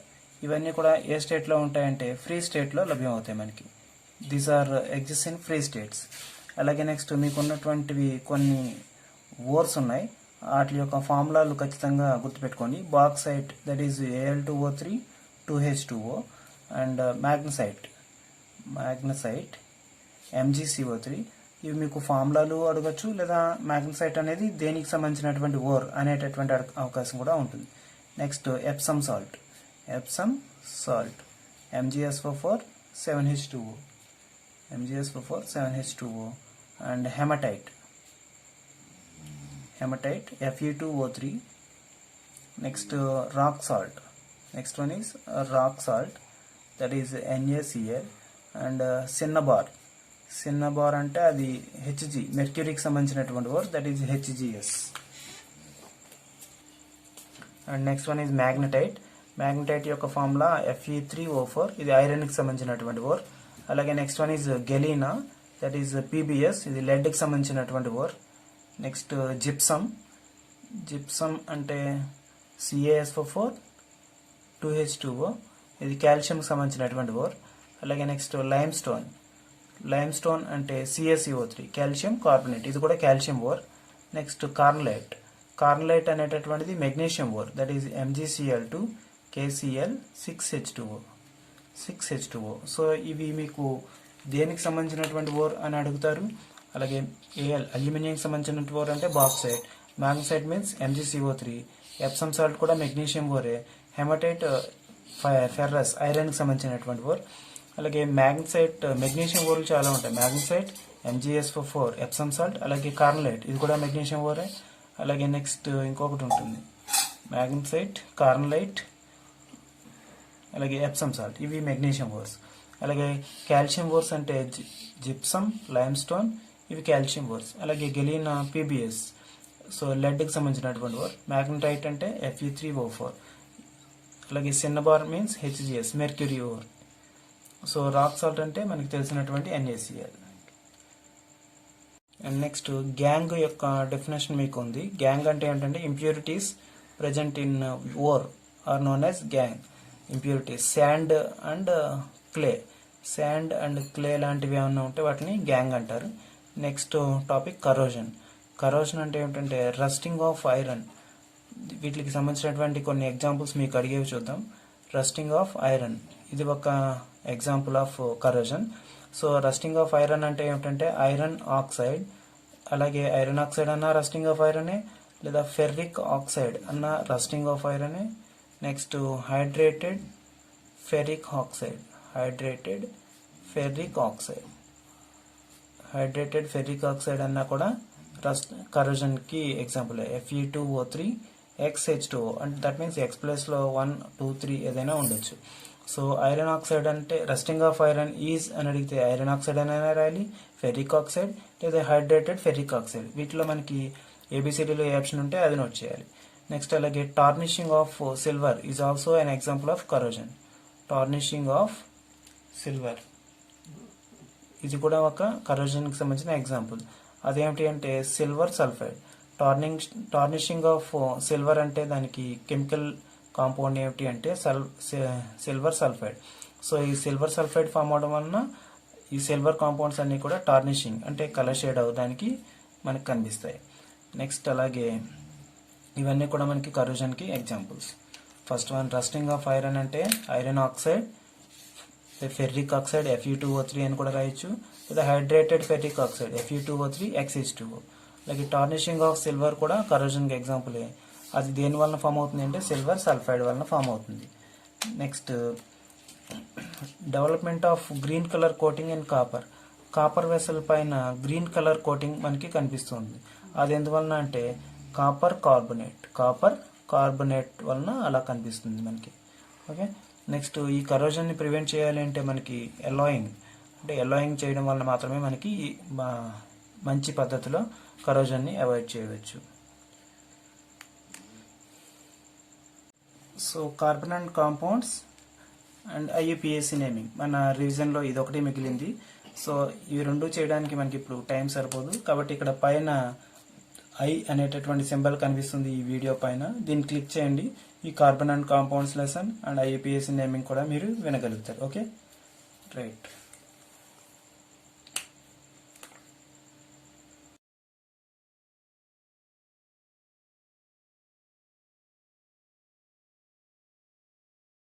ఇవన్నీ కూడా ఏ స్టేట్లో ఉంటాయంటే free స్టేట్లో లభ్యం అవుతాయి మనకి. These are exist in free states. అలాగే నెక్స్ట్ మీకు ఉన్నటువంటివి కొన్ని ఓర్స్ ఉన్నాయి, వాటి యొక్క ఫార్ములాలు ఖచ్చితంగా గుర్తుపెట్టుకోండి. Bauxite that is Al2O3 2H2O, and magnesite MgCO3. ఇవి మీకు ఫార్ములాలు అడగచ్చు, లేదా మ్యాగ్నసైట్ అనేది దేనికి సంబంధించినటువంటి ఓర్ అనేటటువంటి అవకాశం కూడా ఉంటుంది. Next Epsom salt MgSO4 7H2O, and hematite Fe2O3. Next rock salt, next one is rock salt that is NaCl, and cinnabar అంటే అది Hg, మెర్క్యూరీకి సంబంధించినటువంటి ore, that is HgS. And next one is magnetite యొక్క formula Fe3O4, ఇది ఐరన్కి సంబంధించినటువంటి ore. అలాగే next one is galena, that is PbS, ఇది లెడ్కి సంబంధించినటువంటి ఓర్. నెక్స్ట్ జిప్సమ్ అంటే CaSO4 2H2O, ఇది కాల్షియంకి సంబంధించినటువంటి ఓర్. అలాగే నెక్స్ట్ లైమ్స్టోన్ అంటే CaCO3 కాల్షియం కార్బోనేట్, ఇది కూడా కాల్షియం ఓర్. నెక్స్ట్ కార్నలైట్ అనేటటువంటిది magnesium ore, that is MgCl2 KCl 6H2O. So ఇవి మీకు దేనికి సంబంధించినటువంటి ఓర్ అని అడుగుతారు. అలాగే అల్యూమినియంకి సంబంధించినటువంటి ఓర్ అంటే bauxite, magnesite means MgCO3, Epsom salt కూడా మెగ్నీషియం ఓరే, హెమటైట్ ఫెర్రస్ ఐరన్కి సంబంధించినటువంటి ఓర్. అలాగే మెగ్నీషియం ఓర్లు చాలా ఉంటాయి. మ్యాగ్నసైట్, MgSO4, ఎప్సమ్ సాల్ట్, అలాగే కార్నలైట్, ఇది కూడా మెగ్నీషియం ఓరే. అలాగే నెక్స్ట్ ఇంకొకటి ఉంటుంది మ్యాగ్నసైట్, కార్నలైట్, అలాగే ఎప్సమ్ సాల్ట్, ఇవి మెగ్నీషియం ఓర్స్. అలాగే కాల్షియం ఓర్స్ అంటే జిప్సమ్, లైమ్స్టోన్, ఇవి కాల్షియం ఓర్స్. అలాగే గెలీనా PbS, సో లెడ్కి సంబంధించినటువంటి ఓర్. మ్యాగ్నటైట్ అంటే Fe3O4. అలాగే cinnabar means HgS, mercury ore. So rock salt అంటే మనకి తెలిసినటువంటి NaCl. అండ్ నెక్స్ట్ గ్యాంగ్ యొక్క డెఫినేషన్ మీకు ఉంది. గ్యాంగ్ అంటే ఏంటంటే impurities present in ore are known as gangue. Impurities sand and clay లాంటివి ఏమన్నా ఉంటే వాటిని గ్యాంగ్ అంటారు. నెక్స్ట్ టాపిక్ కరోజన్ అంటే ఏంటంటే రస్టింగ్ ఆఫ్ ఐరన్. వీటికి సంబంధించినటువంటి కొన్ని ఎగ్జాంపుల్స్ మీకు అడిగేవి చూద్దాం. రస్టింగ్ ఆఫ్ ఐరన్, ఇది ఒక example of corrosion. So rusting of iron అంటే ఏమిటంటే ఐరన్ ఆక్సైడ్, అలాగే ఐరన్ ఆక్సైడ్ అన్న రస్టింగ్ ఆఫ్ ఐరనే, లేదా ఫెర్రిక్ ఆక్సైడ్ అన్న రస్టింగ్ ఆఫ్ ఐరనే. నెక్స్ట్ హైడ్రేటెడ్ ఫెర్రిక్ ఆక్సైడ్ అన్న కూడా కరోజన్ కి ఎగ్జాంపుల్. Fe2O3 XH2O, అంటే దట్ మీన్స్ X ప్లేస్లో 1, 2, 3 ఏదైనా ఉండొచ్చు. సో ఐరన్ ఆక్సైడ్ అంటే రస్టింగ్ ఆఫ్ ఐరన్ ఈజ్ అని అడిగితే ఐరన్ ఆక్సైడ్ అని రాయాలి, ఫెర్రిక్ ఆక్సైడ్ లేదా హైడ్రేటెడ్ ఫెర్రిక్ ఆక్సైడ్. వీటిలో మనకి ABCDలో ఏ ఆప్షన్ ఉంటే అది నోట్ చేయాలి. నెక్స్ట్ అలాగే tarnishing of silver is also an example of corrosion. Tarnishing of silver, ఇది కూడా ఒక కరోజన్కి సంబంధించిన ఎగ్జాంపుల్. అదేమిటి అంటే silver sulphide. Tarnishing of silver అంటే దానికి కెమికల్ కాంపౌండ్ ఏమిటి అంటే సిల్వర్ సల్ఫైడ్. సో ఈ సిల్వర్ సల్ఫైడ్ ఫామ్ అవడం వలన ఈ సిల్వర్ కాంపౌండ్స్ అన్ని కూడా టార్నిషింగ్ అంటే కలర్ షేడ్ అవడానికి మనకు కనిపిస్తాయి. నెక్స్ట్ అలాగే ఇవన్నీ కూడా మనకి కరోజన్కి examples. First one rusting of iron అంటే iron oxide, ferric oxide Fe2O3 అని కూడా రాయొచ్చు, లేదా hydrated ferric oxide Fe2O3 XH2O. అలాగే టార్నిషింగ్ ఆఫ్ సిల్వర్ కూడా కరోజన్కి ఎగ్జాంపులే. అది దేని వలన ఫామ్ అవుతుంది అంటే సిల్వర్ సల్ఫైడ్ వలన ఫామ్ అవుతుంది. Next development of green colour coating in copper vessel పైన గ్రీన్ కలర్ కోటింగ్ మనకి కనిపిస్తుంది. అది ఎందువలన అంటే కాపర్ కార్బొనేట్ వలన అలా కనిపిస్తుంది మనకి. ఓకే, నెక్స్ట్ ఈ కరోజన్ని ప్రివెంట్ చేయాలి అంటే మనకి ఎలాయింగ్ చేయడం వల్ల మాత్రమే మనకి మంచి పద్ధతిలో కరోజన్ని అవాయిడ్ చేయవచ్చు. So carbon and compounds and IUPAC naming మన రివిజన్లో ఇదొకటి మిగిలింది. సో ఇవి రెండు చేయడానికి మనకి ఇప్పుడు టైం సరిపోదు, కాబట్టి ఇక్కడ పైన I అనేటటువంటి సింబల్ కనిపిస్తుంది ఈ వీడియో పైన, దీన్ని క్లిక్ చేయండి. ఈ carbon and compounds lesson and IUPAC naming కూడా మీరు వినగలుగుతారు. Okay, right.